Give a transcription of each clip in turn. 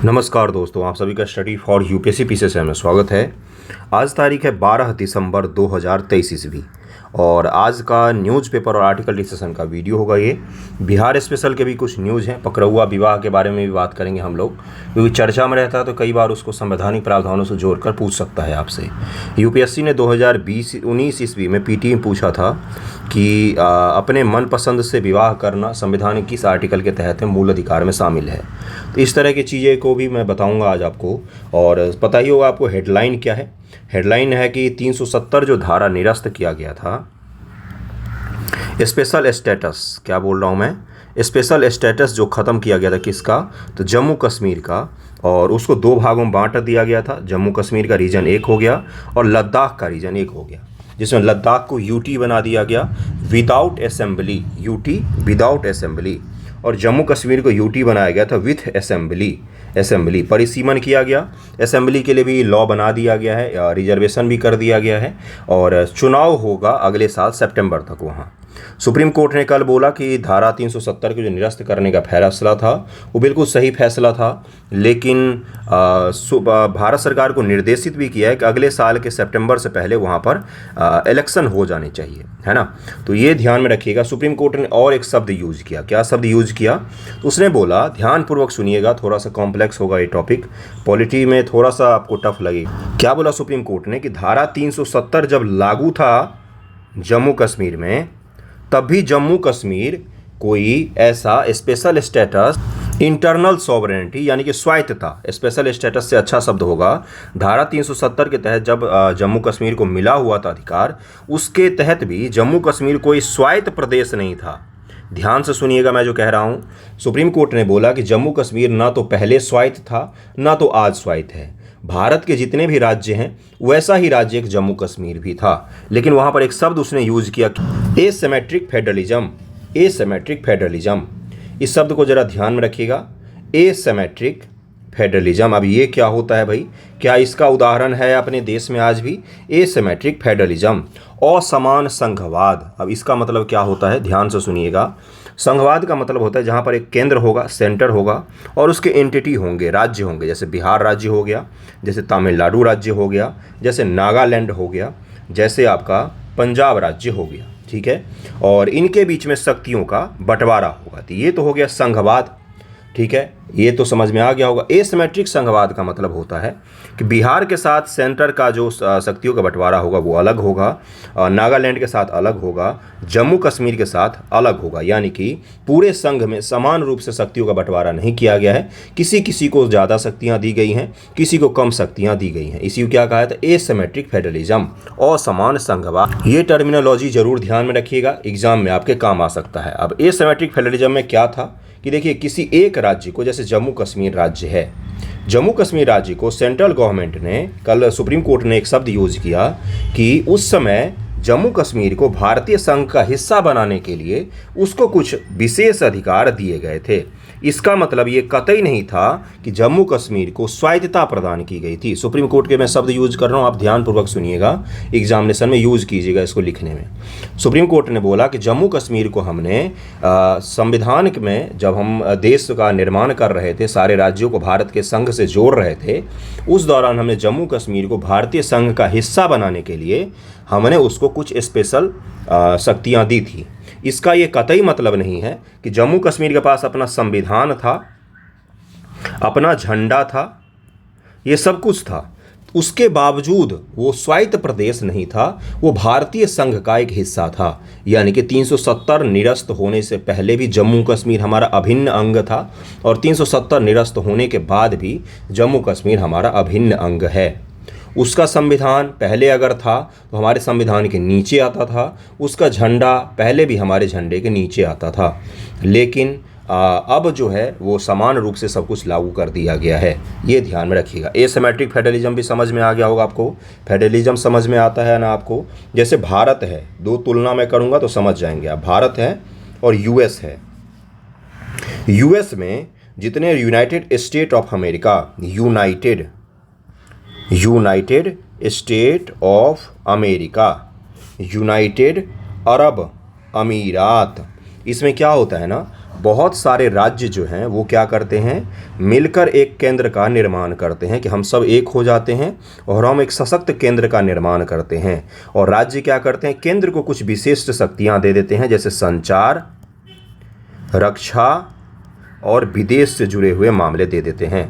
नमस्कार दोस्तों, आप सभी का स्टडी फॉर यूपीएससी पीसीएस में स्वागत है। आज तारीख है 12 दिसंबर 2023 ईस्वी और आज का न्यूज़पेपर और आर्टिकल डिस्कशन का वीडियो होगा। ये बिहार स्पेशल के भी कुछ न्यूज़ हैं। पकड़ुआ विवाह के बारे में भी बात करेंगे हम लोग, क्योंकि चर्चा में रहता है तो कई बार उसको संवैधानिक प्रावधानों से जोड़कर पूछ सकता है आपसे। यूपीएससी ने 2019 ईस्वी में पीटी में पूछा था कि अपने मनपसंद से विवाह करना संविधान किस आर्टिकल के तहत मूल अधिकार में शामिल है। तो इस तरह की चीज़ें को भी मैं बताऊंगा आज आपको। और पता ही होगा आपको हेडलाइन क्या है। हेडलाइन है कि 370 जो धारा निरस्त किया गया था, स्पेशल स्टेटस, क्या बोल रहा हूँ मैं, स्पेशल स्टेटस जो ख़त्म किया गया था किसका, तो जम्मू कश्मीर का, और उसको दो भागों में बांट दिया गया था। जम्मू कश्मीर का रीजन एक हो गया और लद्दाख का रीजन एक हो गया, जिसमें लद्दाख को यूटी बना दिया गया without assembly, UT without assembly, और जम्मू कश्मीर को यूटी बनाया गया था विथ असेंबली परिसीमन किया गया। असेंबली के लिए भी लॉ बना दिया गया है, रिजर्वेशन भी कर दिया गया है, और चुनाव होगा अगले साल सितंबर तक वहाँ। सुप्रीम कोर्ट ने कल बोला कि धारा 370 को जो निरस्त करने का फैसला था वो बिल्कुल सही फैसला था, लेकिन भारत सरकार को निर्देशित भी किया है कि अगले साल के सितंबर से पहले वहाँ पर इलेक्शन हो जाने चाहिए, है ना। तो ये ध्यान में रखिएगा। सुप्रीम कोर्ट ने और एक शब्द यूज किया। क्या शब्द यूज किया? उसने बोला, ध्यानपूर्वक सुनिएगा, थोड़ा सा कॉम्प्लेक्स होगा ये टॉपिक, पॉलिटी में थोड़ा सा आपको टफ लगेगा। क्या बोला सुप्रीम कोर्ट ने कि धारा 370 जब लागू था जम्मू कश्मीर में, तब भी जम्मू कश्मीर कोई ऐसा स्पेशल स्टेटस, इंटरनल सॉवरेनिटी यानी कि स्वायत्तता, स्पेशल स्टेटस से अच्छा शब्द होगा, धारा 370 के तहत जब जम्मू कश्मीर को मिला हुआ था अधिकार, उसके तहत भी जम्मू कश्मीर कोई स्वायत्त प्रदेश नहीं था। ध्यान से सुनिएगा मैं जो कह रहा हूँ। सुप्रीम कोर्ट ने बोला कि जम्मू कश्मीर ना तो पहले स्वायत्त था ना तो आज स्वायत्त है। भारत के जितने भी राज्य हैं वैसा ही राज्य एक जम्मू कश्मीर भी था, लेकिन वहाँ पर एक शब्द उसने यूज किया, एसिमेट्रिक फेडरलिज्म। एसिमेट्रिक फेडरलिज्म, इस शब्द को जरा ध्यान में रखिएगा, एसिमेट्रिक फेडरलिज्म। अब ये क्या होता है भाई? क्या इसका उदाहरण है अपने देश में आज भी? एसिमेट्रिक फेडरलिज्म, असमान संघवाद। अब इसका मतलब क्या होता है, ध्यान से सुनिएगा। संघवाद का मतलब होता है जहाँ पर एक केंद्र होगा, सेंटर होगा, और उसके एंटिटी होंगे, राज्य होंगे। जैसे बिहार राज्य हो गया, जैसे तमिलनाडु राज्य हो गया, जैसे नागालैंड हो गया, जैसे आपका पंजाब राज्य हो गया, ठीक है। और इनके बीच में शक्तियों का बंटवारा होगा। तो ये तो हो गया संघवाद, ठीक है, ये तो समझ में आ गया होगा। एसिमेट्रिक संघवाद का मतलब होता है कि बिहार के साथ सेंटर का जो शक्तियों का बंटवारा होगा वो अलग होगा, नागालैंड के साथ अलग होगा, जम्मू कश्मीर के साथ अलग होगा। यानी कि पूरे संघ में समान रूप से शक्तियों का बंटवारा नहीं किया गया है, किसी किसी को ज़्यादा शक्तियाँ दी गई हैं, किसी को कम शक्तियाँ दी गई हैं। इसी को क्या कहा था? एसिमेट्रिक फेडरलिज्म, असमान संघवाद। ये टर्मिनोलॉजी जरूर ध्यान में रखिएगा, एग्जाम में आपके काम आ सकता है। अब एसिमेट्रिक फेडरलिज्म में क्या था कि देखिए, किसी एक राज्य को, जैसे जम्मू कश्मीर राज्य है, जम्मू कश्मीर राज्य को सेंट्रल गवर्नमेंट ने, कल सुप्रीम कोर्ट ने एक शब्द यूज किया कि उस समय जम्मू कश्मीर को भारतीय संघ का हिस्सा बनाने के लिए उसको कुछ विशेष अधिकार दिए गए थे। इसका मतलब ये कतई नहीं था कि जम्मू कश्मीर को स्वायत्तता प्रदान की गई थी। सुप्रीम कोर्ट के मैं शब्द यूज कर रहा हूँ, आप ध्यानपूर्वक सुनिएगा, एग्जामिनेशन में यूज कीजिएगा इसको लिखने में। सुप्रीम कोर्ट ने बोला कि जम्मू कश्मीर को हमने संविधान में, जब हम देश का निर्माण कर रहे थे, सारे राज्यों को भारत के संघ से जोड़ रहे थे, उस दौरान हमने जम्मू कश्मीर को भारतीय संघ का हिस्सा बनाने के लिए हमने उसको कुछ स्पेशल शक्तियाँ दी थी। इसका ये कतई मतलब नहीं है कि जम्मू कश्मीर के पास अपना संविधान था, अपना झंडा था, ये सब कुछ था, उसके बावजूद वो स्वायत्त प्रदेश नहीं था, वो भारतीय संघ का एक हिस्सा था। यानी कि 370 निरस्त होने से पहले भी जम्मू कश्मीर हमारा अभिन्न अंग था, और 370 निरस्त होने के बाद भी जम्मू कश्मीर हमारा अभिन्न अंग है। उसका संविधान पहले अगर था तो हमारे संविधान के नीचे आता था, उसका झंडा पहले भी हमारे झंडे के नीचे आता था, लेकिन अब जो है वो समान रूप से सब कुछ लागू कर दिया गया है। ये ध्यान में रखिएगा। एसिमेट्रिक फेडरलिज्म भी समझ में आ गया होगा आपको। फेडरलिज्म समझ में आता है ना आपको? जैसे भारत है, दो तुलना मैं करूँगा तो समझ जाएंगे आप। भारत है और यूएस है। यूएस में जितने United State of America, United State of America, United Arab अमीरात, इसमें क्या होता है ना, बहुत सारे राज्य जो हैं वो क्या करते हैं, मिलकर एक केंद्र का निर्माण करते हैं कि हम सब एक हो जाते हैं और हम एक सशक्त केंद्र का निर्माण करते हैं। और राज्य क्या करते हैं, केंद्र को कुछ विशिष्ट शक्तियां दे देते हैं, जैसे संचार, रक्षा और विदेश से जुड़े हुए मामले दे देते हैं।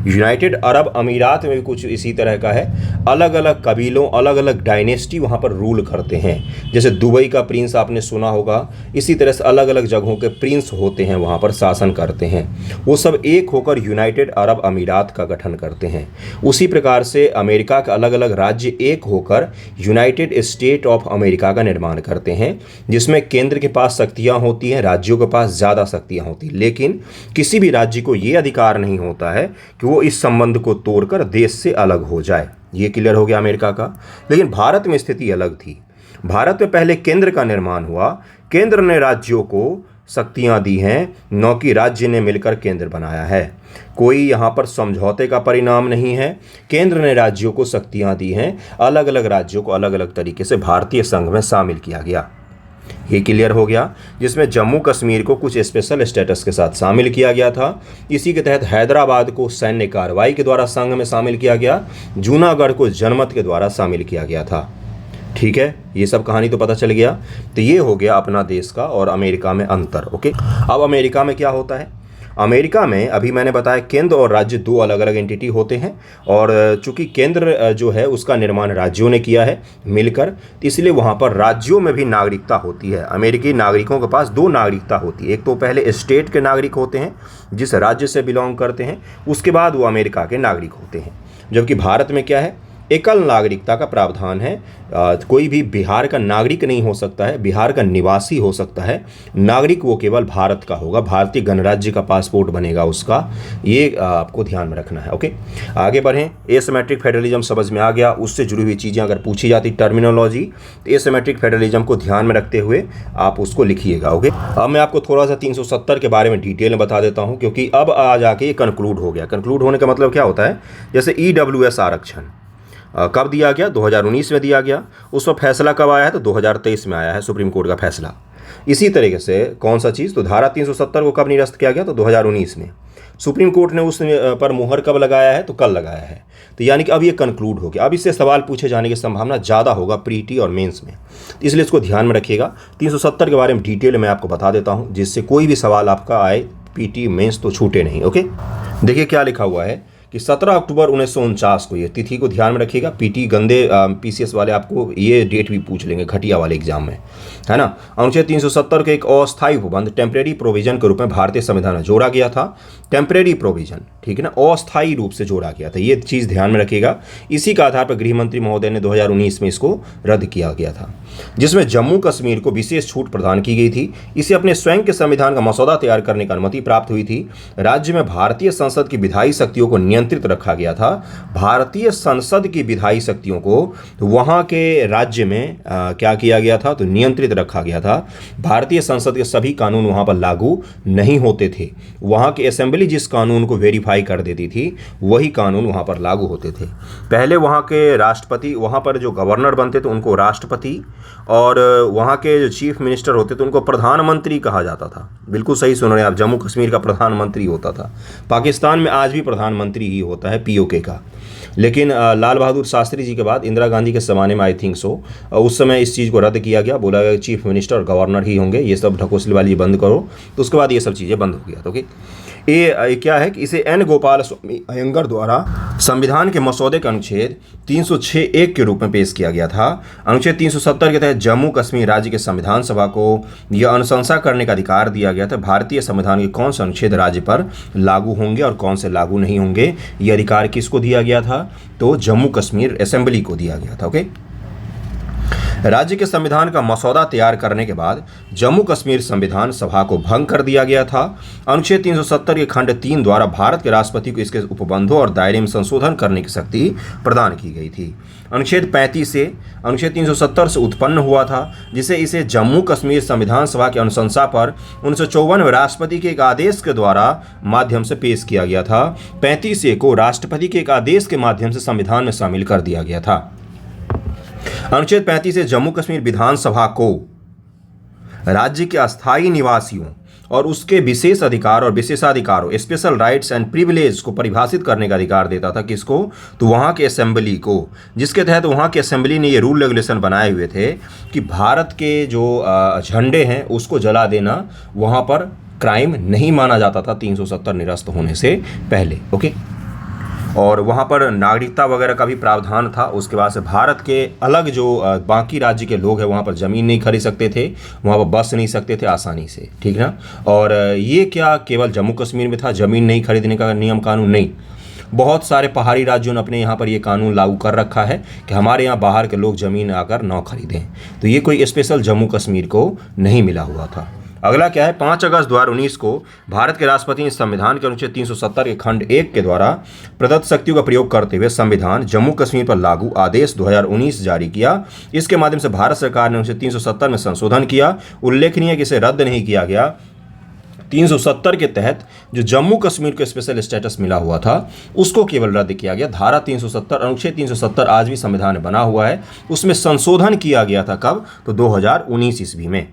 यूनाइटेड अरब अमीरात में भी कुछ इसी तरह का है। अलग अलग कबीलों, अलग अलग डायनेस्टी वहाँ पर रूल करते हैं। जैसे दुबई का प्रिंस आपने सुना होगा, इसी तरह से अलग अलग जगहों के प्रिंस होते हैं, वहाँ पर शासन करते हैं। वो सब एक होकर यूनाइटेड अरब अमीरात का गठन करते हैं। उसी प्रकार से अमेरिका के अलग अलग राज्य एक होकर यूनाइटेड स्टेट ऑफ अमेरिका का निर्माण करते हैं, जिसमें केंद्र के पास शक्तियाँ होती हैं, राज्यों के पास ज़्यादा शक्तियाँ होती हैं, लेकिन किसी भी राज्य को ये अधिकार नहीं होता है कि वो इस संबंध को तोड़कर देश से अलग हो जाए। ये क्लियर हो गया अमेरिका का। लेकिन भारत में स्थिति अलग थी। भारत में पहले केंद्र का निर्माण हुआ, केंद्र ने राज्यों को शक्तियां दी हैं, न कि राज्य ने मिलकर केंद्र बनाया है। कोई यहाँ पर समझौते का परिणाम नहीं है। केंद्र ने राज्यों को शक्तियां दी हैं, अलग अलग राज्यों को अलग अलग तरीके से भारतीय संघ में शामिल किया गया। ये क्लियर हो गया, जिसमें जम्मू कश्मीर को कुछ स्पेशल स्टेटस के साथ शामिल किया गया था। इसी के तहत हैदराबाद को सैन्य कार्रवाई के द्वारा संघ में शामिल किया गया, जूनागढ़ को जनमत के द्वारा शामिल किया गया था। ठीक है, ये सब कहानी तो पता चल गया। तो ये हो गया अपना देश का और अमेरिका में अंतर। ओके, अब अमेरिका में क्या होता है। अमेरिका में अभी मैंने बताया केंद्र और राज्य दो अलग अलग एंटिटी होते हैं, और चूंकि केंद्र जो है उसका निर्माण राज्यों ने किया है मिलकर, इसलिए वहाँ पर राज्यों में भी नागरिकता होती है। अमेरिकी नागरिकों के पास दो नागरिकता होती है। एक तो पहले स्टेट के नागरिक होते हैं, जिस राज्य से बिलोंग करते हैं, उसके बाद वो अमेरिका के नागरिक होते हैं। जबकि भारत में क्या है, एकल नागरिकता का प्रावधान है। कोई भी बिहार का नागरिक नहीं हो सकता है, बिहार का निवासी हो सकता है, नागरिक वो केवल भारत का होगा, भारतीय गणराज्य का पासपोर्ट बनेगा उसका। ये आपको ध्यान में रखना है। ओके, आगे बढ़ें। एसिमेट्रिक फेडरलिज्म समझ में आ गया, उससे जुड़ी हुई चीज़ें अगर पूछी जाती टर्मिनोलॉजी, तो एसिमेट्रिक फेडरलिज्म को ध्यान में रखते हुए आप उसको लिखिएगा। ओके, अब मैं आपको थोड़ा सा 370 के बारे में डिटेल में बता देता हूँ, क्योंकि अब आ जाके ये कंक्लूड हो गया। कंक्लूड होने का मतलब क्या होता है, जैसे EWS आरक्षण कब दिया गया, 2019 में दिया गया। उस पर फैसला कब आया है, तो 2023 में आया है सुप्रीम कोर्ट का फैसला। इसी तरीके से कौन सा चीज़, तो धारा 370 को कब निरस्त किया गया, तो 2019 में। सुप्रीम कोर्ट ने उस पर मुहर कब लगाया है, तो कल लगाया है। तो यानी कि अब ये कंक्लूड हो गया। अब इससे सवाल पूछे जाने की संभावना ज़्यादा होगा प्रीटी और मेंस में, इसलिए इसको ध्यान में रखिएगा। 370 के बारे में डिटेल में आपको बता देता हूँ, जिससे कोई भी सवाल आपका आए पीटी मेंस तो छूटे नहीं। ओके, देखिए क्या लिखा हुआ है कि 17 अक्टूबर 1949 को, ये तिथि को ध्यान में रखिएगा। पीटी गंदे पीसीएस वाले आपको ये डेट भी पूछ लेंगे घटिया वाले एग्जाम में, है ना। अनुच्छेद 370 के एक अस्थायी उपबंध टेम्परेरी प्रोविजन के रूप में भारतीय संविधान में जोड़ा गया था। टेम्परेरी प्रोविजन, ठीक है ना, अस्थायी रूप से जोड़ा गया था, ये चीज़ ध्यान में रखिएगा। इसी का आधार पर गृह मंत्री महोदय ने 2019 में इसको रद्द किया गया था, जिसमें जम्मू कश्मीर को विशेष छूट प्रदान की गई थी। इसे अपने स्वयं के संविधान का मसौदा तैयार करने की अनुमति प्राप्त हुई थी। राज्य में भारतीय संसद की विधायी शक्तियों को नियंत्रित रखा गया था। भारतीय संसद की विधायी शक्तियों को वहां के राज्य में क्या किया गया था, तो नियंत्रित रखा गया था। भारतीय संसद के सभी कानून वहां पर लागू नहीं होते थे। वहां की असेंबली जिस कानून को वेरीफाई कर देती थी, वही कानून वहां पर लागू होते थे। पहले वहां के राष्ट्रपति, वहां पर जो गवर्नर बनते थे उनको राष्ट्रपति, और वहाँ के जो चीफ मिनिस्टर होते थे उनको प्रधानमंत्री कहा जाता था। बिल्कुल सही सुन रहे हैं आप, जम्मू कश्मीर का प्रधानमंत्री होता था। पाकिस्तान में आज भी प्रधानमंत्री ही होता है, पीओके का। लेकिन लाल बहादुर शास्त्री जी के बाद इंदिरा गांधी के ज़माने में आई थिंक सो, उस समय इस चीज़ को रद्द किया गया। बोला गया चीफ मिनिस्टर और गवर्नर ही होंगे, ये सब ढकोसले वाली बंद करो। तो उसके बाद ये सब चीज़ें बंद हो गया। तो ओके, ये क्या है कि इसे एन गोपाल स्वामी अयंगर द्वारा संविधान के मसौदे के अनुच्छेद 306(1) के रूप में पेश किया गया था। अनुच्छेद 370 के तहत जम्मू कश्मीर राज्य के संविधान सभा को यह अनुशंसा करने का अधिकार दिया गया था भारतीय संविधान के कौन से अनुच्छेद राज्य पर लागू होंगे और कौन से लागू नहीं होंगे। ये अधिकार किसको दिया गया था, तो जम्मू कश्मीर असेंबली को दिया गया था। ओके, राज्य के संविधान का मसौदा तैयार करने के बाद जम्मू कश्मीर संविधान सभा को भंग कर दिया गया था। अनुच्छेद 370 के खंड 3 द्वारा भारत के राष्ट्रपति को इसके उपबंधों और दायरे में संशोधन करने की शक्ति प्रदान की गई थी। अनुच्छेद 35 से अनुच्छेद 370 से उत्पन्न हुआ था, जिसे इसे जम्मू कश्मीर संविधान सभा की अनुशंसा पर 1954 में राष्ट्रपति के एक आदेश के द्वारा माध्यम से पेश किया गया था। 35A को राष्ट्रपति के एक आदेश के माध्यम से संविधान में शामिल कर दिया गया था। अनुच्छेद 35 से जम्मू कश्मीर विधानसभा को राज्य के अस्थायी निवासियों और उसके विशेष अधिकार और विशेषाधिकारों स्पेशल राइट्स एंड प्रिविलेज को परिभाषित करने का अधिकार देता था। किसको? तो वहाँ के असेंबली को, जिसके तहत वहाँ की असेंबली ने ये रूल रेगुलेशन बनाए हुए थे कि भारत के जो झंडे हैं उसको जला देना वहाँ पर क्राइम नहीं माना जाता था 370 निरस्त होने से पहले। ओके, और वहाँ पर नागरिकता वगैरह का भी प्रावधान था। उसके बाद से भारत के अलग जो बाकी राज्य के लोग हैं वहाँ पर ज़मीन नहीं खरीद सकते थे, वहाँ पर बस नहीं सकते थे आसानी से, ठीक ना। और ये क्या केवल जम्मू कश्मीर में था ज़मीन नहीं खरीदने का नियम कानून? नहीं, बहुत सारे पहाड़ी राज्यों ने अपने यहाँ पर ये कानून लागू कर रखा है कि हमारे यहाँ बाहर के लोग ज़मीन आकर न खरीदें। तो ये कोई स्पेशल जम्मू कश्मीर को नहीं मिला हुआ था। अगला क्या है? 5 अगस्त 2019 को भारत के राष्ट्रपति ने संविधान के अनुच्छेद 370 के खंड 1 के द्वारा प्रदत्त शक्तियों का प्रयोग करते हुए संविधान जम्मू कश्मीर पर लागू आदेश 2019 जारी किया। इसके माध्यम से भारत सरकार ने अनुच्छेद 370 में संशोधन किया। उल्लेखनीय है कि इसे रद्द नहीं किया गया। 370 के तहत जो जम्मू कश्मीर को स्पेशल स्टेटस मिला हुआ था उसको केवल रद्द किया गया। धारा 370 अनुच्छेद 370 आज भी संविधान में बना हुआ है, उसमें संशोधन किया गया था। कब? तो 2019 ईस्वी में।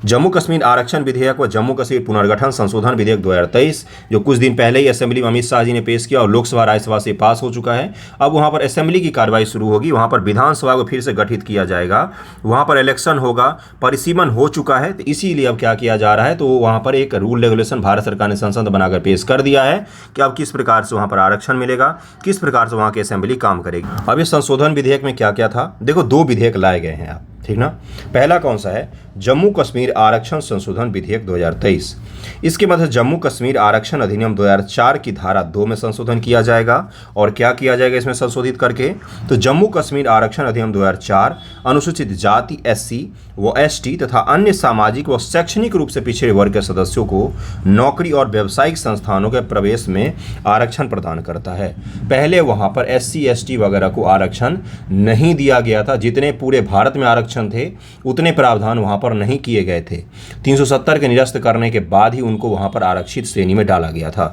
जम्मू कश्मीर आरक्षण विधेयक व जम्मू कश्मीर पुनर्गठन संशोधन विधेयक 2023 जो कुछ दिन पहले ही असेंबली में अमित शाह जी ने पेश किया और लोकसभा राज्यसभा से पास हो चुका है। अब वहां पर असेंबली की कार्रवाई शुरू होगी, वहां पर विधानसभा को फिर से गठित किया जाएगा, वहां पर इलेक्शन होगा, परिसीमन हो चुका है। तो इसीलिए अब क्या किया जा रहा है, तो वहां पर एक रूल रेगुलेशन भारत सरकार ने संसद बनाकर पेश कर दिया है कि अब किस प्रकार से वहां पर आरक्षण मिलेगा, किस प्रकार से वहां की असेंबली काम करेगी। अब इस संशोधन विधेयक में क्या क्या था? देखो, 2 विधेयक लाए गए हैं आप, ठीक ना। पहला कौन सा है? जम्मू कश्मीर आरक्षण संशोधन विधेयक 2023। इसके बाद जम्मू कश्मीर आरक्षण अधिनियम 2004 की धारा 2 में संशोधन किया जाएगा। और क्या किया जाएगा इसमें संशोधित करके? तो जम्मू कश्मीर आरक्षण अधिनियम 2004 अनुसूचित जाति SC व ST तथा अन्य सामाजिक व शैक्षणिक रूप से पिछड़े वर्ग के सदस्यों को नौकरी और व्यावसायिक संस्थानों के प्रवेश में आरक्षण प्रदान करता है। पहले वहां पर SC ST वगैरह को आरक्षण नहीं दिया गया था। जितने पूरे भारत में आरक्षण थे उतने प्रावधान वहां पर नहीं किए गए थे। 370 के निरस्त करने के बाद ही उनको वहां पर आरक्षित श्रेणी में डाला गया था।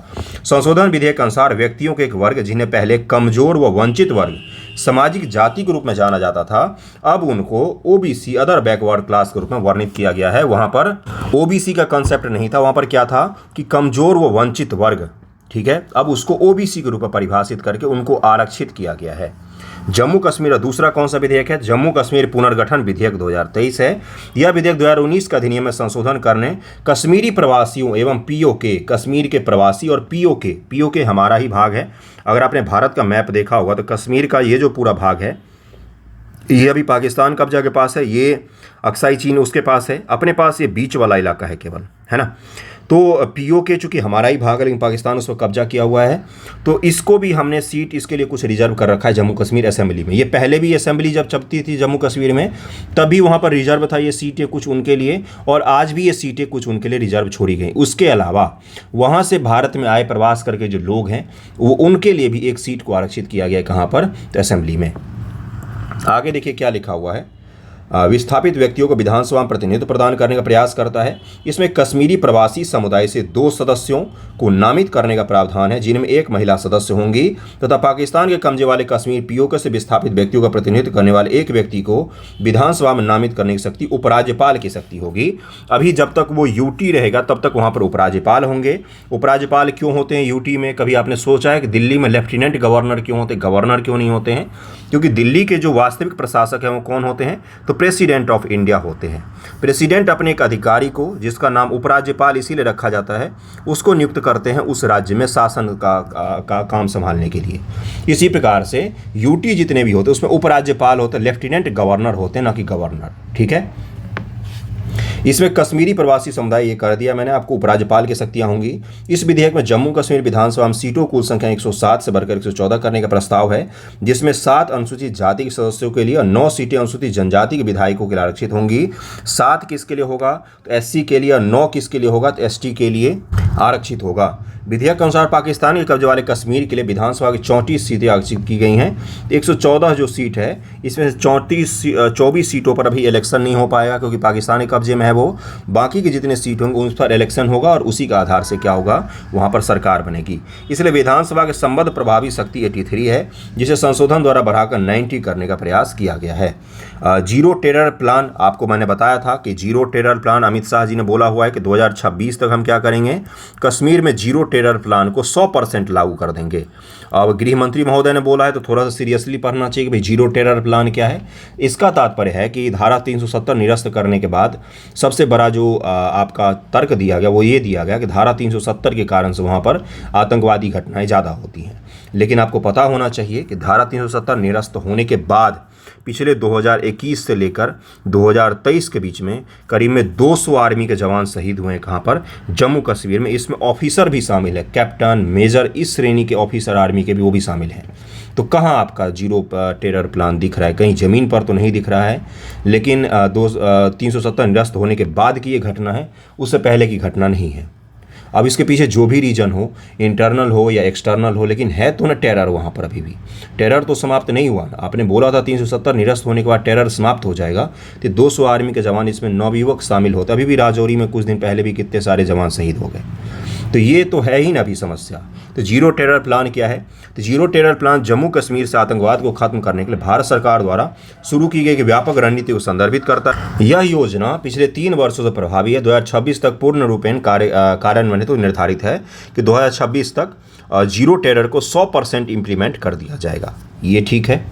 संशोधन विधेयक के अनुसार व्यक्तियों के एक वर्ग जिन्हें पहले कमजोर व वंचित वर्ग सामाजिक जाति के रूप में जाना जाता था, अब उनको OBC अदर बैकवर्ड क्लास के रूप में वर्णित किया गया है। वहां पर OBC का कंसेप्ट नहीं था, वहां पर क्या था कि कमजोर व वंचित वर्ग, ठीक है। अब उसको OBC के रूप में परिभाषित करके उनको आरक्षित किया गया है। जम्मू कश्मीर। दूसरा कौन सा विधेयक है? जम्मू कश्मीर पुनर्गठन विधेयक 2023 है। यह विधेयक 2019 का अधिनियम में संशोधन करने कश्मीरी प्रवासियों एवं POK, कश्मीर के प्रवासी और POK हमारा ही भाग है। अगर आपने भारत का मैप देखा होगा तो कश्मीर का ये जो पूरा भाग है ये अभी पाकिस्तान कब्जा के पास है, ये अक्साई चीन उसके पास है, अपने पास ये बीच वाला इलाका है केवल, है ना। तो POK चूँकि हमारा ही भाग है लेकिन पाकिस्तान उस पर कब्जा किया हुआ है, तो इसको भी हमने सीट इसके लिए कुछ रिजर्व कर रखा है जम्मू कश्मीर असेंबली में। ये पहले भी असेंबली जब चलती थी जम्मू कश्मीर में तभी वहाँ पर रिजर्व था ये सीटें कुछ उनके लिए, और आज भी ये सीटें कुछ उनके लिए रिजर्व छोड़ी गई। उसके अलावा वहाँ से भारत में आए प्रवास करके जो लोग हैं वो उनके लिए भी एक सीट को आरक्षित किया गया है। कहाँ पर? तो असेंबली में। आगे देखिए क्या लिखा हुआ है। विस्थापित व्यक्तियों को विधानसभा में प्रतिनिधित्व प्रदान करने का प्रयास करता है। इसमें कश्मीरी प्रवासी समुदाय से 2 सदस्यों को नामित करने का प्रावधान है जिनमें 1 महिला सदस्य होंगी, तथा पाकिस्तान के कब्जे वाले कश्मीर POK से विस्थापित व्यक्तियों का प्रतिनिधित्व करने वाले 1 व्यक्ति को विधानसभा में नामित करने की शक्ति उपराज्यपाल की शक्ति होगी। अभी जब तक वो UT रहेगा तब तक वहाँ पर उपराज्यपाल होंगे। उपराज्यपाल क्यों होते हैं UT में? कभी आपने सोचा है कि दिल्ली में लेफ्टिनेंट गवर्नर क्यों होते, गवर्नर क्यों नहीं होते हैं? क्योंकि दिल्ली के जो वास्तविक प्रशासक हैं वो कौन होते हैं? तो प्रेसिडेंट ऑफ इंडिया होते हैं। प्रेसिडेंट अपने एक अधिकारी को, जिसका नाम उपराज्यपाल इसीलिए रखा जाता है, उसको नियुक्त करते हैं उस राज्य में शासन का काम संभालने के लिए। इसी प्रकार से UT जितने भी होते हैं उसमें उपराज्यपाल होते हैं, लेफ्टिनेंट गवर्नर होते हैं, ना कि गवर्नर, ठीक है। इसमें कश्मीरी प्रवासी समुदाय, ये कर दिया मैंने आपको, उपराज्यपाल की शक्तियां होंगी। इस विधेयक में जम्मू कश्मीर विधानसभा में सीटों कुल संख्या 107 से बढ़कर 114 करने का प्रस्ताव है, जिसमें 7 अनुसूचित जाति के सदस्यों के लिए और 9 सीटें अनुसूचित जनजाति के विधायकों के लिए आरक्षित होंगी। 7 किसके लिए होगा? तो SC के लिए, और 9 किसके लिए होगा? तो ST के लिए। आरक्षित होगा। विधेयक के अनुसार पाकिस्तान के कब्जे वाले कश्मीर के लिए विधानसभा की 34 सीटें आरक्षित की गई हैं। 114 जो सीट है इसमें से 24 सीटों पर अभी इलेक्शन नहीं हो पाएगा क्योंकि पाकिस्तान के कब्जे में है वो। बाकी के जितने सीट होंगे उस पर इलेक्शन होगा और उसी के आधार से क्या होगा, वहाँ पर सरकार बनेगी। इसलिए विधानसभा के संबद्ध प्रभावी शक्ति 83 है, जिसे संशोधन द्वारा बढ़ाकर 90 करने का प्रयास किया गया है। जीरो टेरर प्लान, आपको मैंने बताया था कि zero terror plan Amit Shah ji ने बोला हुआ है कि 2026 तक हम क्या करेंगे, कश्मीर में जीरो टेरर प्लान को 100% लागू कर देंगे। अब गृह मंत्री महोदय ने बोला है तो थोड़ा सा सीरियसली पढ़ना चाहिए कि भाई जीरो टेरर प्लान क्या है। इसका तात्पर्य है कि धारा 370 निरस्त करने के बाद सबसे बड़ा जो आपका तर्क दिया गया वो ये दिया गया कि धारा 370 के कारण से वहाँ पर आतंकवादी घटनाएं ज़्यादा होती हैं। लेकिन आपको पता होना चाहिए कि धारा 370 निरस्त होने के बाद पिछले 2021 से लेकर 2023 के बीच में करीब में 200 आर्मी के जवान शहीद हुए हैं। कहाँ पर, जम्मू कश्मीर में। इसमें ऑफिसर भी शामिल है, कैप्टन, मेजर, इस श्रेणी के ऑफिसर आर्मी के भी वो भी शामिल हैं। तो कहाँ आपका जीरो टेरर प्लान दिख रहा है? कहीं ज़मीन पर तो नहीं दिख रहा है, लेकिन 370 निरस्त होने के बाद की ये घटना है, उससे पहले की घटना नहीं है। अब इसके पीछे जो भी रीजन हो, इंटरनल हो या एक्सटर्नल हो, लेकिन है तो ना टेरर वहाँ पर। अभी भी टेरर तो समाप्त नहीं हुआ ना। आपने बोला था 370 निरस्त होने के बाद टेरर समाप्त हो जाएगा, तो 200 आर्मी के जवान इसमें नवयुवक शामिल होते। अभी भी राजौरी में कुछ दिन पहले भी कितने सारे जवान शहीद हो गए। तो ये तो है ही ना अभी समस्या। तो जीरो टेरर प्लान क्या है? तो zero terror plan Jammu Kashmir से आतंकवाद को खत्म करने के लिए भारत सरकार द्वारा शुरू की गई व्यापक रणनीति को संदर्भित करता है। यह योजना पिछले 3 वर्षों से प्रभावी है। 2026 तक पूर्ण रूपेण कार्यान्वयन तो निर्धारित है कि 2026 तक जीरो टेरर को 100% इम्प्लीमेंट कर दिया जाएगा। ये ठीक है।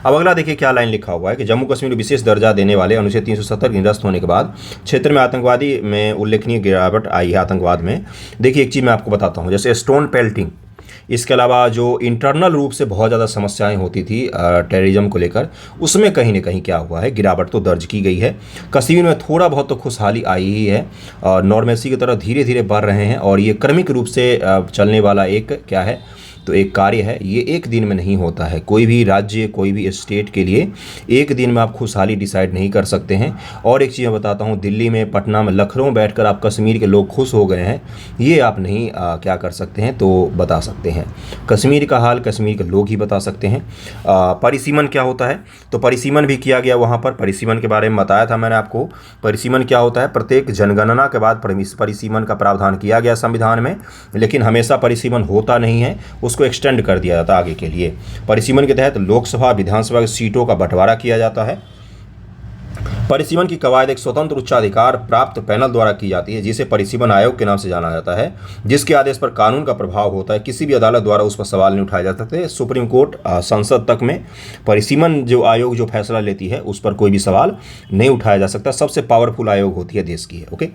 अब अगला देखिए क्या लाइन लिखा हुआ है कि जम्मू कश्मीर को विशेष दर्जा देने वाले अनुच्छेद 370 के निरस्त होने के बाद क्षेत्र में आतंकवादी में उल्लेखनीय गिरावट आई है। आतंकवाद में देखिए एक चीज़ मैं आपको बताता हूँ, जैसे स्टोन पेल्टिंग, इसके अलावा जो इंटरनल रूप से बहुत ज़्यादा समस्याएं होती थी टेररिज्म को लेकर, उसमें कहीं ना कहीं क्या हुआ है, गिरावट तो दर्ज की गई है। कश्मीर में थोड़ा बहुत तो खुशहाली आई ही है और नॉर्मेसी की तरफ धीरे धीरे बढ़ रहे हैं। और ये क्रमिक रूप से चलने वाला एक क्या है, तो एक कार्य है। ये एक दिन में नहीं होता है। कोई भी राज्य, कोई भी स्टेट के लिए एक दिन में आप खुशहाली डिसाइड नहीं कर सकते हैं। और एक चीज़ मैं बताता हूँ, दिल्ली में, पटना में, लखनऊ में बैठकर आप कश्मीर के लोग खुश हो गए हैं, ये आप नहीं क्या कर सकते हैं, तो बता सकते हैं। कश्मीर का हाल कश्मीर के लोग ही बता सकते हैं। परिसीमन क्या होता है, तो परिसीमन भी किया गया वहाँ पर। परिसीमन के बारे में बताया था मैंने आपको। परिसीमन क्या होता है, प्रत्येक जनगणना के बाद परिसीमन का प्रावधान किया गया संविधान में, लेकिन हमेशा परिसीमन होता नहीं है, उसको एक्सटेंड कर दिया जाता है आगे के लिए। परिसीमन के तहत लोकसभा, विधानसभा की सीटों का बंटवारा किया जाता है। परिसीमन की कवायद एक स्वतंत्र उच्चाधिकार प्राप्त पैनल द्वारा की जाती है, जिसे परिसीमन आयोग के नाम से जाना जाता है, जिसके आदेश पर कानून का प्रभाव होता है। किसी भी अदालत द्वारा उस पर सवाल नहीं उठाए जा सकते। सुप्रीम कोर्ट, संसद तक में परिसीमन जो आयोग जो फैसला लेती है उस पर कोई भी सवाल नहीं उठाया जा सकता। सबसे पावरफुल आयोग होती है देश की है। ओके,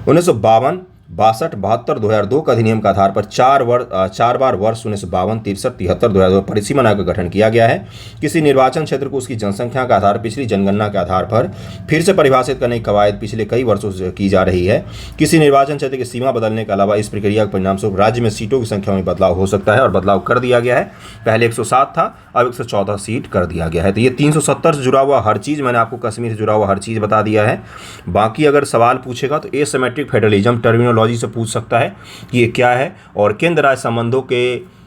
1952, 62, 72, 2002 का अधिनियम के आधार पर 4 बार वर्ष 1952, 63, 73, 2002 परिसीमन आयोग का गठन किया गया है। किसी निर्वाचन क्षेत्र को उसकी जनसंख्या के आधार, पिछली जनगणना के आधार पर फिर से परिभाषित करने की कवायद पिछले कई वर्षों से की जा रही है। किसी निर्वाचन क्षेत्र की सीमा बदलने के अलावा इस प्रक्रिया के परिणामस्वरूप राज्य में सीटों की संख्या में बदलाव हो सकता है, और बदलाव कर दिया गया है। पहले 107 था, अब 114 सीट कर दिया गया है। तो ये 370 से जुड़ा हुआ हर चीज़, मैंने आपको कश्मीर से जुड़ा हुआ हर चीज़ बता दिया है। बाकी अगर सवाल पूछेगा तो एसिमेट्रिक फेडरलिज्म टर्मिनोलॉजी से पूछ सकता है कि ये क्या है, और केंद्र राज्य संबंधों के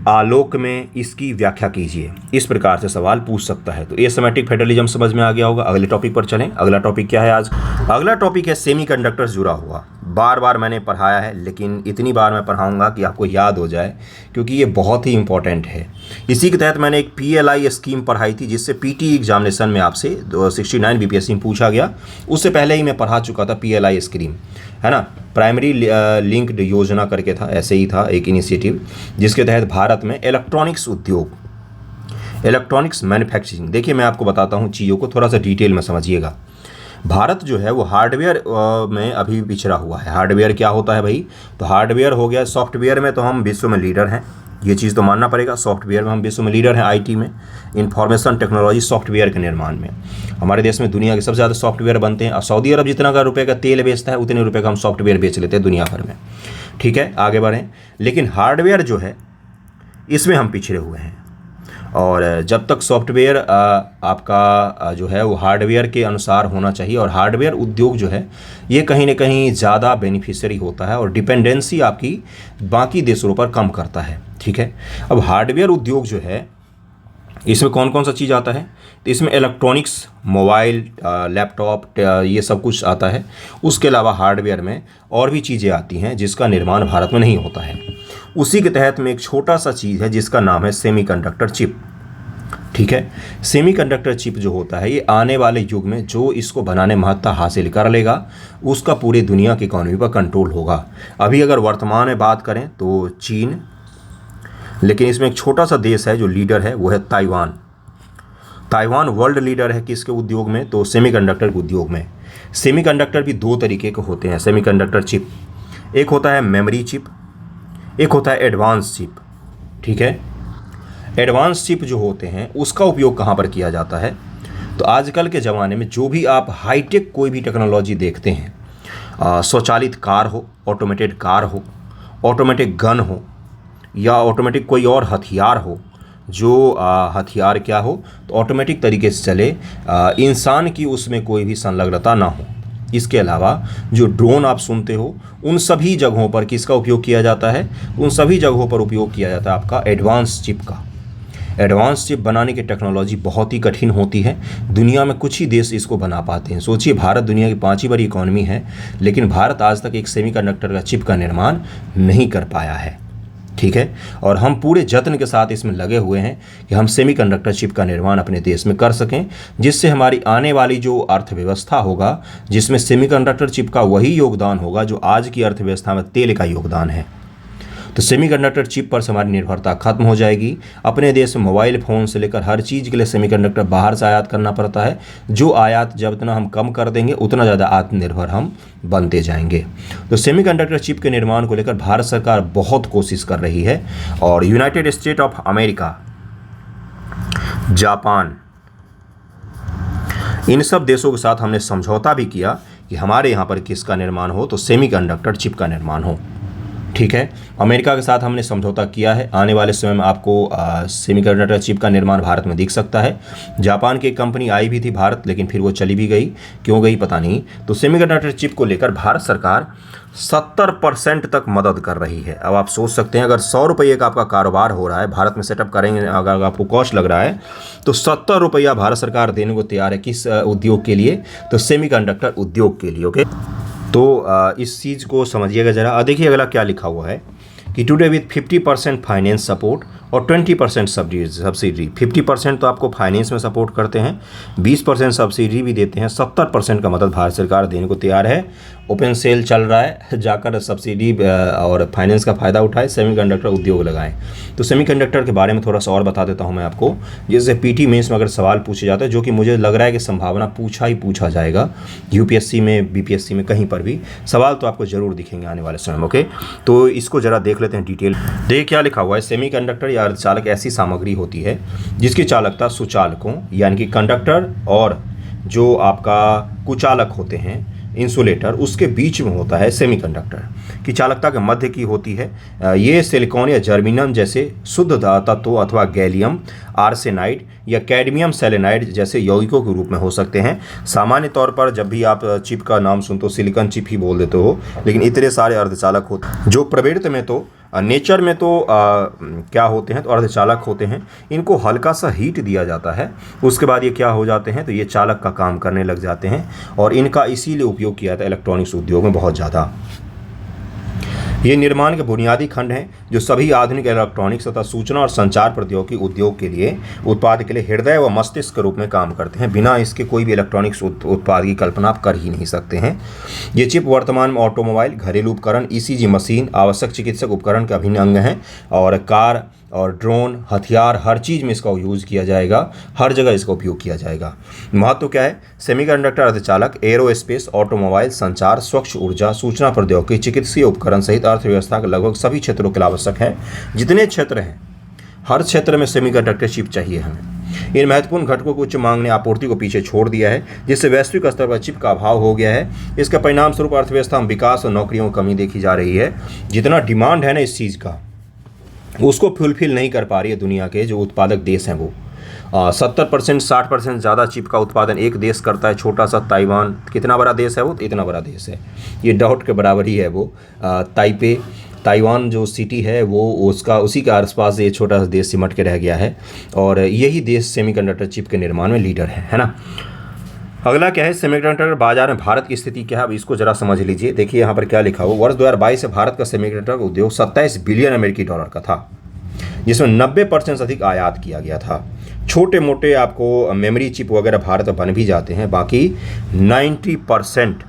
आलोक में इसकी व्याख्या कीजिए। इस प्रकार से सवाल पूछ सकता है। तो एसिमेट्रिक फेडरलिज्म समझ में आ गया होगा। अगले टॉपिक पर चलें। अगला टॉपिक क्या है आज? अगला टॉपिक है सेमीकंडक्टर्स जुड़ा हुआ। बार बार मैंने पढ़ाया है, लेकिन इतनी बार मैं पढ़ाऊंगा कि आपको याद हो जाए, क्योंकि ये बहुत ही इंपॉर्टेंट है। इसी के तहत मैंने एक PLI स्कीम पढ़ाई थी, जिससे PT एग्जामिनेशन में आपसे 69 BPSC में पूछा गया। उससे पहले ही मैं पढ़ा चुका था PLI स्कीम, है ना। प्राइमरी लिंक्ड योजना करके था, ऐसे ही था एक इनिशिएटिव, जिसके तहत भारत में इलेक्ट्रॉनिक्स उद्योग, इलेक्ट्रॉनिक्स मैन्युफैक्चरिंग, देखिए मैं आपको बताता हूँ चीज़ों को थोड़ा सा डिटेल में समझिएगा। भारत जो है वो हार्डवेयर में अभी पिछड़ा हुआ है। हार्डवेयर क्या होता है भाई? तो हार्डवेयर हो गया। सॉफ्टवेयर में तो हम विश्व में लीडर हैं, ये चीज़ तो मानना पड़ेगा। सॉफ्टवेयर में हम विश्व में लीडर हैं। IT में, इंफॉर्मेशन टेक्नोलॉजी सॉफ्टवेयर के निर्माण में हमारे देश में दुनिया के सबसे ज़्यादा सॉफ्टवेयर बनते हैं। और सऊदी अरब जितना का रुपये का तेल बेचता है, उतने रुपये का हम सॉफ्टवेयर बेच लेते हैं दुनिया भर में। ठीक है, आगे बढ़ें। लेकिन हार्डवेयर जो है इसमें हम पिछड़े हुए हैं। और जब तक सॉफ्टवेयर आपका जो है वो हार्डवेयर के अनुसार होना चाहिए, और हार्डवेयर उद्योग जो है ये कहीं ना कहीं ज़्यादा बेनिफिशियरी होता है और डिपेंडेंसी आपकी बाकी देशों पर कम करता है। ठीक है, अब हार्डवेयर उद्योग जो है इसमें कौन कौन सा चीज़ आता है, तो इसमें इलेक्ट्रॉनिक्स, मोबाइल, लैपटॉप, ये सब कुछ आता है। उसके अलावा हार्डवेयर में और भी चीज़ें आती हैं जिसका निर्माण भारत में नहीं होता है। उसी के तहत में एक छोटा सा चीज़ है जिसका नाम है सेमीकंडक्टर चिप। ठीक है, सेमीकंडक्टर चिप जो होता है ये आने वाले युग में जो इसको बनाने महत्ता हासिल कर लेगा उसका पूरी दुनिया की इकॉनमी पर कंट्रोल होगा। अभी अगर वर्तमान में बात करें तो चीन, लेकिन इसमें एक छोटा सा देश है जो लीडर है, वो है ताइवान। ताइवान वर्ल्ड लीडर है किसके उद्योग में, तो सेमीकंडक्टर के उद्योग में। सेमीकंडक्टर भी दो तरीके के होते हैं सेमीकंडक्टर चिप, एक होता है मेमोरी चिप, एक होता है एडवांस चिप। ठीक है, एडवांस चिप जो होते हैं उसका उपयोग कहाँ पर किया जाता है, तो आजकल के ज़माने में जो भी आप हाईटेक कोई भी टेक्नोलॉजी देखते हैं, स्वचालित कार हो, ऑटोमेटेड कार हो, ऑटोमेटिक गन हो, या ऑटोमेटिक कोई और हथियार हो, जो हथियार क्या हो तो ऑटोमेटिक तरीके से चले, इंसान की उसमें कोई भी संलग्नता ना हो। इसके अलावा जो ड्रोन आप सुनते हो उन सभी जगहों पर किसका उपयोग किया जाता है, उन सभी जगहों पर उपयोग किया जाता है आपका एडवांस चिप का। एडवांस चिप बनाने की टेक्नोलॉजी बहुत ही कठिन होती है, दुनिया में कुछ ही देश इसको बना पाते हैं। सोचिए, भारत दुनिया की 5वीं बड़ी इकॉनमी है, लेकिन भारत आज तक एक सेमीकंडक्टर का चिप का निर्माण नहीं कर पाया है। ठीक है, और हम पूरे जत्न के साथ इसमें लगे हुए हैं कि हम सेमीकंडक्टर चिप का निर्माण अपने देश में कर सकें, जिससे हमारी आने वाली जो अर्थव्यवस्था होगा जिसमें सेमीकंडक्टर चिप का वही योगदान होगा जो आज की अर्थव्यवस्था में तेल का योगदान है। तो सेमीकंडक्टर चिप पर से हमारी निर्भरता खत्म हो जाएगी। अपने देश में मोबाइल फ़ोन से लेकर हर चीज़ के लिए सेमीकंडक्टर बाहर से आयात करना पड़ता है, जो आयात जब इतना हम कम कर देंगे उतना ज़्यादा आत्मनिर्भर हम बनते जाएंगे। तो सेमीकंडक्टर चिप के निर्माण को लेकर भारत सरकार बहुत कोशिश कर रही है, और United State of America, Japan, इन सब देशों के साथ हमने समझौता भी किया कि हमारे यहाँ पर किसका निर्माण हो, तो सेमीकंडक्टर चिप का निर्माण हो। ठीक है, अमेरिका के साथ हमने समझौता किया है। आने वाले समय में आपको सेमीकंडक्टर चिप का निर्माण भारत में दिख सकता है। जापान की एक कंपनी आई भी थी भारत, लेकिन फिर वो चली भी गई, क्यों गई पता नहीं। तो सेमीकंडक्टर चिप को लेकर भारत सरकार 70% तक मदद कर रही है। अब आप सोच सकते हैं, अगर 100 रुपये का आपका कारोबार हो रहा है, भारत में सेटअप करेंगे, अगर आपको कॉस्ट लग रहा है, तो 70 रुपया भारत सरकार देने को तैयार है। किस उद्योग के लिए, तो सेमीकंडक्टर उद्योग के लिए। ओके, तो इस चीज़ को समझिएगा ज़रा। देखिए अगला क्या लिखा हुआ है कि टुडे विथ 50% फाइनेंस सपोर्ट और 20% सब्सिडी। 50% तो आपको फाइनेंस में सपोर्ट करते हैं, 20% सब्सिडी भी देते हैं, 70% का मदद भारत सरकार देने को तैयार है। ओपन सेल चल रहा है, जाकर सब्सिडी और फाइनेंस का फ़ायदा उठाए, सेमीकंडक्टर उद्योग लगाएं। तो सेमीकंडक्टर के बारे में थोड़ा सा और बता देता हूं मैं आपको। जैसे पीटी मेंस में अगर सवाल पूछे जाते हैं, जो कि मुझे लग रहा है कि संभावना पूछा जाएगा, यूपीएससी में, बीपीएससी में, कहीं पर भी सवाल तो आपको जरूर दिखेंगे आने वाले समय में। ओके, तो इसको ज़रा देख लेते हैं डिटेल। देखिए क्या लिखा हुआ है, सेमीकंडक्टर या अर्धचालक ऐसी सामग्री होती है जिसकी चालकता सुचालकों यानी कि कंडक्टर और जो आपका कुचालक होते हैं, इंसुलेटर, उसके बीच में होता है। सेमीकंडक्टर की चालकता के मध्य की होती है। ये सिलिकॉन या जर्मेनियम जैसे शुद्ध तत्व अथवा गैलियम आर्सेनाइड या कैडमियम सेलेनाइड जैसे यौगिकों के रूप में हो सकते हैं। सामान्य तौर पर जब भी आप चिप का नाम सुनते हो सिलिकॉन चिप ही बोल देते हो, लेकिन इतने सारे अर्धचालक होते हैं जो प्रवृत्ति में तो नेचर में तो क्या होते हैं, तो अर्धचालक होते हैं। इनको हल्का सा हीट दिया जाता है, उसके बाद ये क्या हो जाते हैं, तो ये चालक का काम करने लग जाते हैं, और इनका इसीलिए उपयोग किया जाता है इलेक्ट्रॉनिक्स उद्योग में बहुत ज़्यादा। ये निर्माण के बुनियादी खंड हैं जो सभी आधुनिक इलेक्ट्रॉनिक्स तथा सूचना और संचार प्रौद्योगिकी उद्योग के लिए उत्पाद के लिए हृदय व मस्तिष्क के रूप में काम करते हैं। बिना इसके कोई भी इलेक्ट्रॉनिक्स उत्पाद की कल्पना आप कर ही नहीं सकते हैं। ये चिप वर्तमान में ऑटोमोबाइल, घरेलू उपकरण, ईसीजी मशीन, आवश्यक चिकित्सक उपकरण के अभिन्न अंग हैं, और कार और ड्रोन, हथियार, हर चीज़ में इसका यूज़ किया जाएगा, हर जगह इसका उपयोग किया जाएगा। महत्व क्या है, सेमीकंडक्टर अर्धचालक एरोस्पेस, ऑटोमोबाइल, संचार, स्वच्छ ऊर्जा, सूचना प्रौद्योगिकी, चिकित्सीय उपकरण सहित अर्थव्यवस्था के लगभग सभी क्षेत्रों के लिए आवश्यक है। जितने क्षेत्र हैं, हर क्षेत्र में सेमीकंडक्टर चिप चाहिए हमें। इन महत्वपूर्ण घटकों को उच्च मांग ने आपूर्ति को पीछे छोड़ दिया है, जिससे वैश्विक स्तर पर चिप का अभाव हो गया है। इसका परिणाम स्वरूप अर्थव्यवस्था में विकास और नौकरियों में कमी देखी जा रही है। जितना डिमांड है ना इस चीज़ का, उसको फुलफिल नहीं कर पा रही है दुनिया के जो उत्पादक देश हैं वो। 70% 60% ज़्यादा चिप का उत्पादन एक देश करता है, छोटा सा ताइवान। कितना बड़ा देश है वो? इतना बड़ा देश है, ये डॉट के बराबर ही है वो। ताइपे ताइवान जो सिटी है वो उसका उसी के आसपास ये छोटा सा देश सिमट के रह गया है, और यही देश सेमीकंडक्टर चिप के निर्माण में लीडर है ना। अगला क्या है, सेमीकंडक्टर बाजार में भारत की स्थिति क्या है, अब इसको जरा समझ लीजिए। देखिए यहाँ पर क्या लिखा हुआ, वर्ष 2022 से भारत का सेमीकंडक्टर उद्योग 27 बिलियन अमेरिकी डॉलर का था, जिसमें 90% से अधिक आयात किया गया था। छोटे मोटे आपको मेमोरी चिप वगैरह भारत में बन भी जाते हैं, बाकी 90%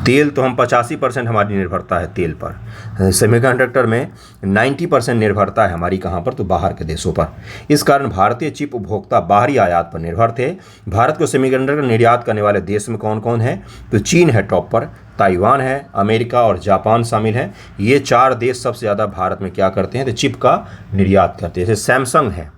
तेल तो हम 85% हमारी निर्भरता है तेल पर। सेमीकंडक्टर में 90% निर्भरता है हमारी कहाँ पर? तो बाहर के देशों पर। इस कारण भारतीय चिप उपभोक्ता बाहरी आयात पर निर्भर थे। भारत को सेमीकंडक्टर निर्यात करने वाले देश में कौन कौन है? तो चीन है टॉप पर, ताइवान है, अमेरिका और जापान शामिल है। ये 4 देश सबसे ज़्यादा भारत में क्या करते हैं? तो चिप का निर्यात करते हैं। जैसे सैमसंग है,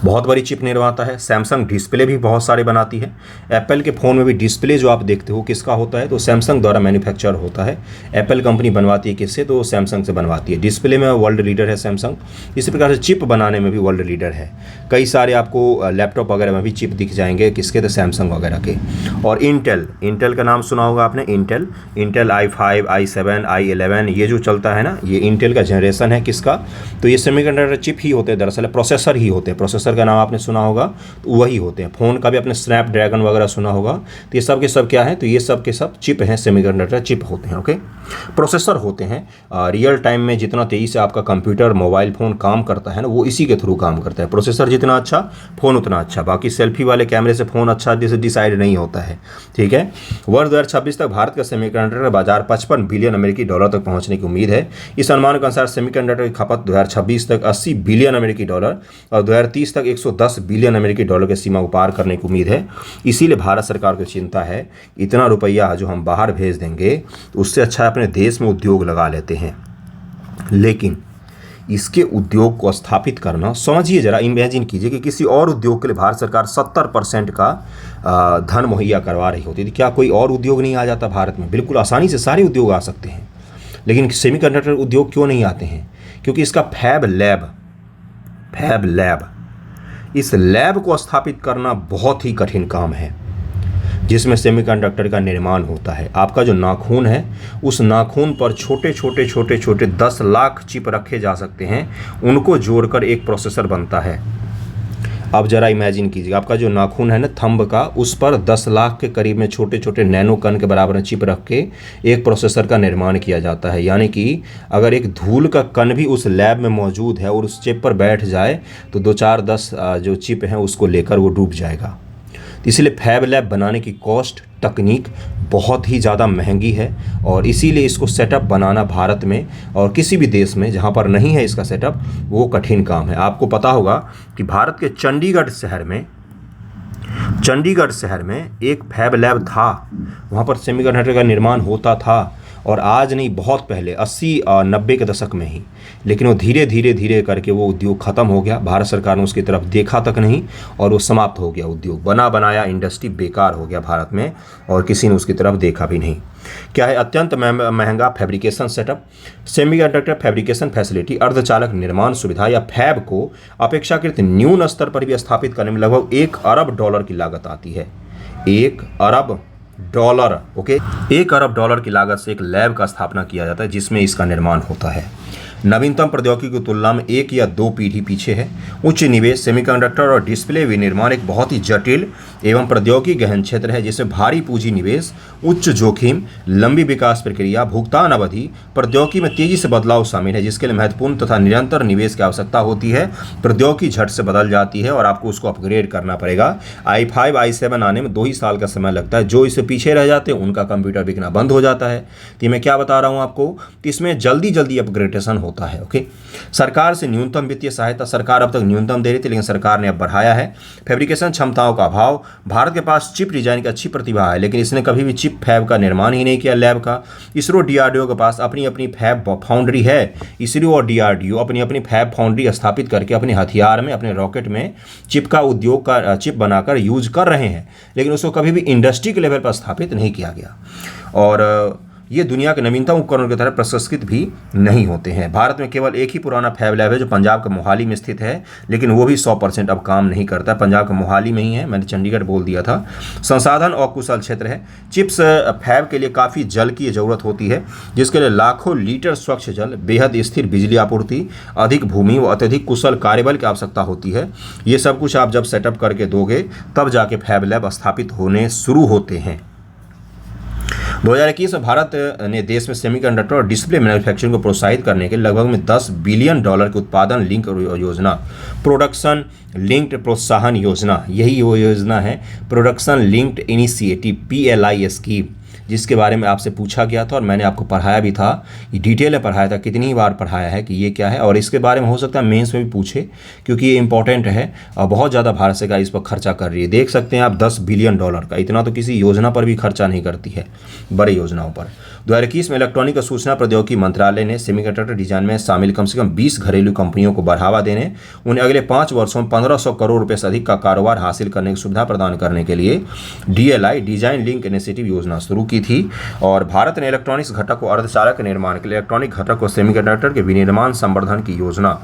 बहुत बड़ी चिप निर्माता है। सैमसंग डिस्प्ले भी बहुत सारे बनाती है। एप्पल के फ़ोन में भी डिस्प्ले जो आप देखते हो किसका होता है? तो सैमसंग द्वारा मैन्युफैक्चर होता है। एप्पल कंपनी बनवाती है किससे? तो सैमसंग से बनवाती है। डिस्प्ले में वर्ल्ड लीडर है सैमसंग। इसी प्रकार से चिप बनाने में भी वर्ल्ड लीडर है। कई सारे आपको लैपटॉप वगैरह में भी चिप दिख जाएंगे किसके? तो सैमसंग वगैरह के। और इंटेल का नाम सुना होगा आपने, इंटेल i5 i7 i11 ये जो चलता है ना, ये इंटेल का जनरेशन है किसका? तो ये सेमीकंडक्टर चिप ही होते हैं, दरअसल प्रोसेसर ही होते हैं। प्रोसेसर का नाम आपने सुना होगा, तो वही होते हैं। फ़ोन का भी आपने स्नैपड्रैगन वगैरह सुना होगा। तो ये सब के सब क्या है? तो ये सब के सब चिप हैं, सेमीकंडक्टर चिप होते हैं। ओके, प्रोसेसर होते हैं। रियल टाइम में जितना तेज़ी से आपका कंप्यूटर मोबाइल फ़ोन काम करता है ना, वो इसी के थ्रू काम करता है। प्रोसेसर जितना अच्छा फ़ोन उतना अच्छा। बाकी सेल्फी वाले कैमरे से फ़ोन अच्छा डिसाइड नहीं होता है, ठीक है। वर्ष 2026 तक भारत का सेमीकंडक्टर बाजार 55 बिलियन अमेरिकी डॉलर तक पहुंचने की उम्मीद है। इस अनुमान के अनुसार सेमीकंडक्टर की खपत 2026 तक 80 बिलियन अमेरिकी डॉलर और 2030 तक 110 बिलियन अमेरिकी डॉलर की सीमा को पार करने की उम्मीद है। इसीलिए भारत सरकार को चिंता है, इतना रुपया जो हम बाहर भेज देंगे तो उससे अच्छा अपने देश में उद्योग लगा लेते हैं। लेकिन इसके उद्योग को स्थापित करना, समझिए जरा, इमेजिन कीजिए कि किसी और उद्योग के लिए भारत सरकार 70% का धन मुहैया करवा रही होती, तो क्या कोई और उद्योग नहीं आ जाता भारत में? बिल्कुल आसानी से सारे उद्योग आ सकते हैं। लेकिन सेमीकंडक्टर उद्योग क्यों नहीं आते हैं? क्योंकि इसका फैब लैब इस लैब को स्थापित करना बहुत ही कठिन काम है, जिसमें सेमीकंडक्टर का निर्माण होता है। आपका जो नाखून है, उस नाखून पर छोटे छोटे 10 लाख चिप रखे जा सकते हैं, उनको जोड़कर एक प्रोसेसर बनता है। अब जरा इमेजिन कीजिए, आपका जो नाखून है ना थंब का, उस पर 10 लाख के करीब में छोटे नैनो कण के बराबर चिप रख के एक प्रोसेसर का निर्माण किया जाता है। यानी कि अगर एक धूल का कण भी उस लैब में मौजूद है और उस चिप पर बैठ जाए तो 2-4-10 जो चिप हैं उसको लेकर वो डूब जाएगा। इसलिए फैब लैब बनाने की कॉस्ट, तकनीक बहुत ही ज़्यादा महंगी है, और इसीलिए इसको सेटअप बनाना भारत में और किसी भी देश में जहाँ पर नहीं है इसका सेटअप, वो कठिन काम है। आपको पता होगा कि भारत के चंडीगढ़ शहर में एक फैब लैब था, वहाँ पर सेमीकंडक्टर का निर्माण होता था, और आज नहीं, बहुत पहले 80-90 के दशक में ही। लेकिन वो धीरे करके वो उद्योग ख़त्म हो गया। भारत सरकार ने उसकी तरफ देखा तक नहीं, और वो समाप्त हो गया। उद्योग बना बनाया इंडस्ट्री बेकार हो गया भारत में, और किसी ने उसकी तरफ देखा भी नहीं। क्या है? अत्यंत महंगा fabrication setup. Semiconductor fabrication facility, अर्धचालक निर्माण सुविधा या फैब को अपेक्षाकृत न्यून स्तर पर भी स्थापित करने में लगभग $1 अरब की लागत आती है। $1 अरब, ओके, $1 अरब की लागत से एक लैब का स्थापना किया जाता है जिसमें इसका निर्माण होता है। नवीनतम प्रौद्योगिकी की तुलना में 1 या 2 पीढ़ी पीछे है। उच्च निवेश, सेमीकंडक्टर और डिस्प्ले विनिर्माण एक बहुत ही जटिल एवं प्रौद्योगिकी गहन क्षेत्र है, जिसमें भारी पूंजी निवेश, उच्च जोखिम, लंबी विकास प्रक्रिया, भुगतान अवधि, प्रौद्योगिकी में तेजी से बदलाव शामिल है, जिसके लिए महत्वपूर्ण तथा निरंतर निवेश की आवश्यकता होती है। प्रौद्योगिकी झट से बदल जाती है और आपको उसको अपग्रेड करना पड़ेगा। i5 i7 आने में 2 ही साल का समय लगता है। जो इससे पीछे रह जाते हैं उनका कंप्यूटर बिकना बंद हो जाता है। तो मैं क्या बता रहा हूँ आपको, इसमें जल्दी अपग्रेडेशन होता है। ओके, सरकार से न्यूनतम वित्तीय सहायता, सरकार अब तक न्यूनतम दे रही थी, लेकिन सरकार ने अब बढ़ाया है। फैब्रिकेशन क्षमताओं का अभाव, भारत के पास चिप डिजाइन की अच्छी प्रतिभा है, लेकिन इसने कभी भी चिप फैब का निर्माण ही नहीं किया लैब का। इसरो DRDO के पास अपनी फैब फाउंड्री है। इसरो और DRDO अपनी फैब फाउंड्री स्थापित करके अपने हथियार में, अपने रॉकेट में चिप का उद्योग का चिप बनाकर यूज कर रहे हैं, लेकिन उसको कभी भी इंडस्ट्री के लेवल पर स्थापित नहीं किया गया। और ये दुनिया के नवीनतम उपकरणों की तरह प्रशंसित भी नहीं होते हैं। भारत में केवल एक ही पुराना फैब लैब है जो पंजाब के मोहाली में स्थित है, लेकिन वो भी 100% अब काम नहीं करता। पंजाब के मोहाली में ही है, मैंने चंडीगढ़ बोल दिया था। संसाधन और कुशल क्षेत्र है। चिप्स फैब के लिए काफ़ी जल की ज़रूरत होती है, जिसके लिए लाखों लीटर स्वच्छ जल, बेहद स्थिर बिजली आपूर्ति, अधिक भूमि व अत्यधिक कुशल कार्यबल की आवश्यकता होती है। ये सब कुछ आप जब सेटअप करके दोगे तब जाके फैब लैब स्थापित होने शुरू होते हैं। 2021 में भारत ने देश में सेमीकंडक्टर और डिस्प्ले मैन्युफैक्चरिंग को प्रोत्साहित करने के लगभग में $10 बिलियन की उत्पादन लिंक योजना, प्रोडक्शन लिंक्ड प्रोत्साहन योजना, यही वो योजना है, production linked initiative PLI scheme, जिसके बारे में आपसे पूछा गया था और मैंने आपको पढ़ाया भी था, डिटेल में पढ़ाया था, कितनी बार पढ़ाया है कि ये क्या है। और इसके बारे में हो सकता है मेंस में भी पूछे, क्योंकि ये इंपॉर्टेंट है और बहुत ज़्यादा भारत सरकार इस पर खर्चा कर रही है। देख सकते हैं आप $10 बिलियन का, इतना तो किसी योजना पर भी खर्चा नहीं करती है, बड़ी योजनाओं पर। 2021 में इलेक्ट्रॉनिक और सूचना प्रौद्योगिकी मंत्रालय ने सेमीकंडक्टर डिजाइन में शामिल कम से कम 20 घरेलू कंपनियों को बढ़ावा देने, उन्हें अगले 5 वर्षों में 1500 करोड़ रुपये से अधिक का कारोबार हासिल करने की सुविधा प्रदान करने के लिए DLI डिजाइन लिंक इनिशिएटिव योजना शुरू की थी। और भारत ने इलेक्ट्रॉनिक्स घटक को अर्धचालक निर्माण के लिए इलेक्ट्रॉनिक घटक और सेमीकंडक्टर के विनिर्माण संवर्धन की योजना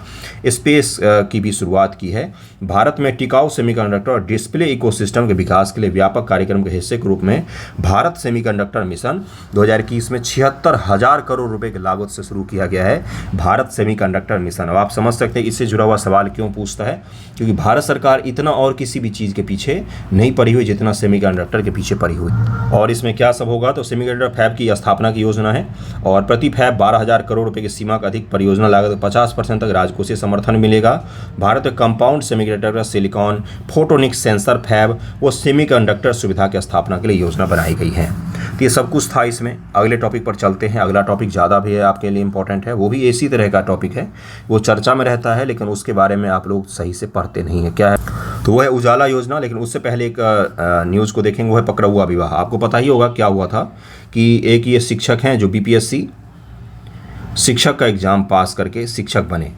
स्पेस की भी शुरुआत की है। भारत में टिकाऊ सेमीकंडक्टर और डिस्प्ले इकोसिस्टम के विकास के लिए व्यापक कार्यक्रम के हिस्से के रूप में भारत सेमीकंडक्टर मिशन 2021 में 76,000 करोड़ रुपए की लागत से शुरू किया गया है। भारत सेमीकंडक्टर मिशन, अब आप समझ सकते हैं इससे जुड़ा हुआ सवाल क्यों पूछता है, क्योंकि भारत सरकार इतना और किसी भी चीज़ के पीछे नहीं पड़ी हुई जितना सेमीकंडक्टर के पीछे पड़ी हुई। और इसमें क्या सब होगा, तो सेमीकंडक्टर फैब की स्थापना की योजना है और प्रति फैब 12,000 करोड़ रुपए की सीमा का अधिक परियोजना लागत 50% तक राजकोषीय समर्थन मिलेगा। भारत में compound semiconductor, silicon, photonic sensor fab व सेमीकंडक्टर सुविधा की स्थापना के लिए योजना बनाई गई है। तो ये सब कुछ था इसमें। अगले टॉपिक पर चलते हैं। अगला टॉपिक ज़्यादा भी है आपके लिए इंपॉर्टेंट है, वो भी इसी तरह का टॉपिक है, वो चर्चा में रहता है लेकिन उसके बारे में आप लोग सही से पढ़ते नहीं है। क्या है, तो वो है उजाला योजना। लेकिन उससे पहले एक न्यूज़ को देखेंगे, वो है पकड़ुआ विवाह। आपको पता ही होगा क्या हुआ था कि एक ये शिक्षक हैं जो BPSC शिक्षक का एग्ज़ाम पास करके शिक्षक बने।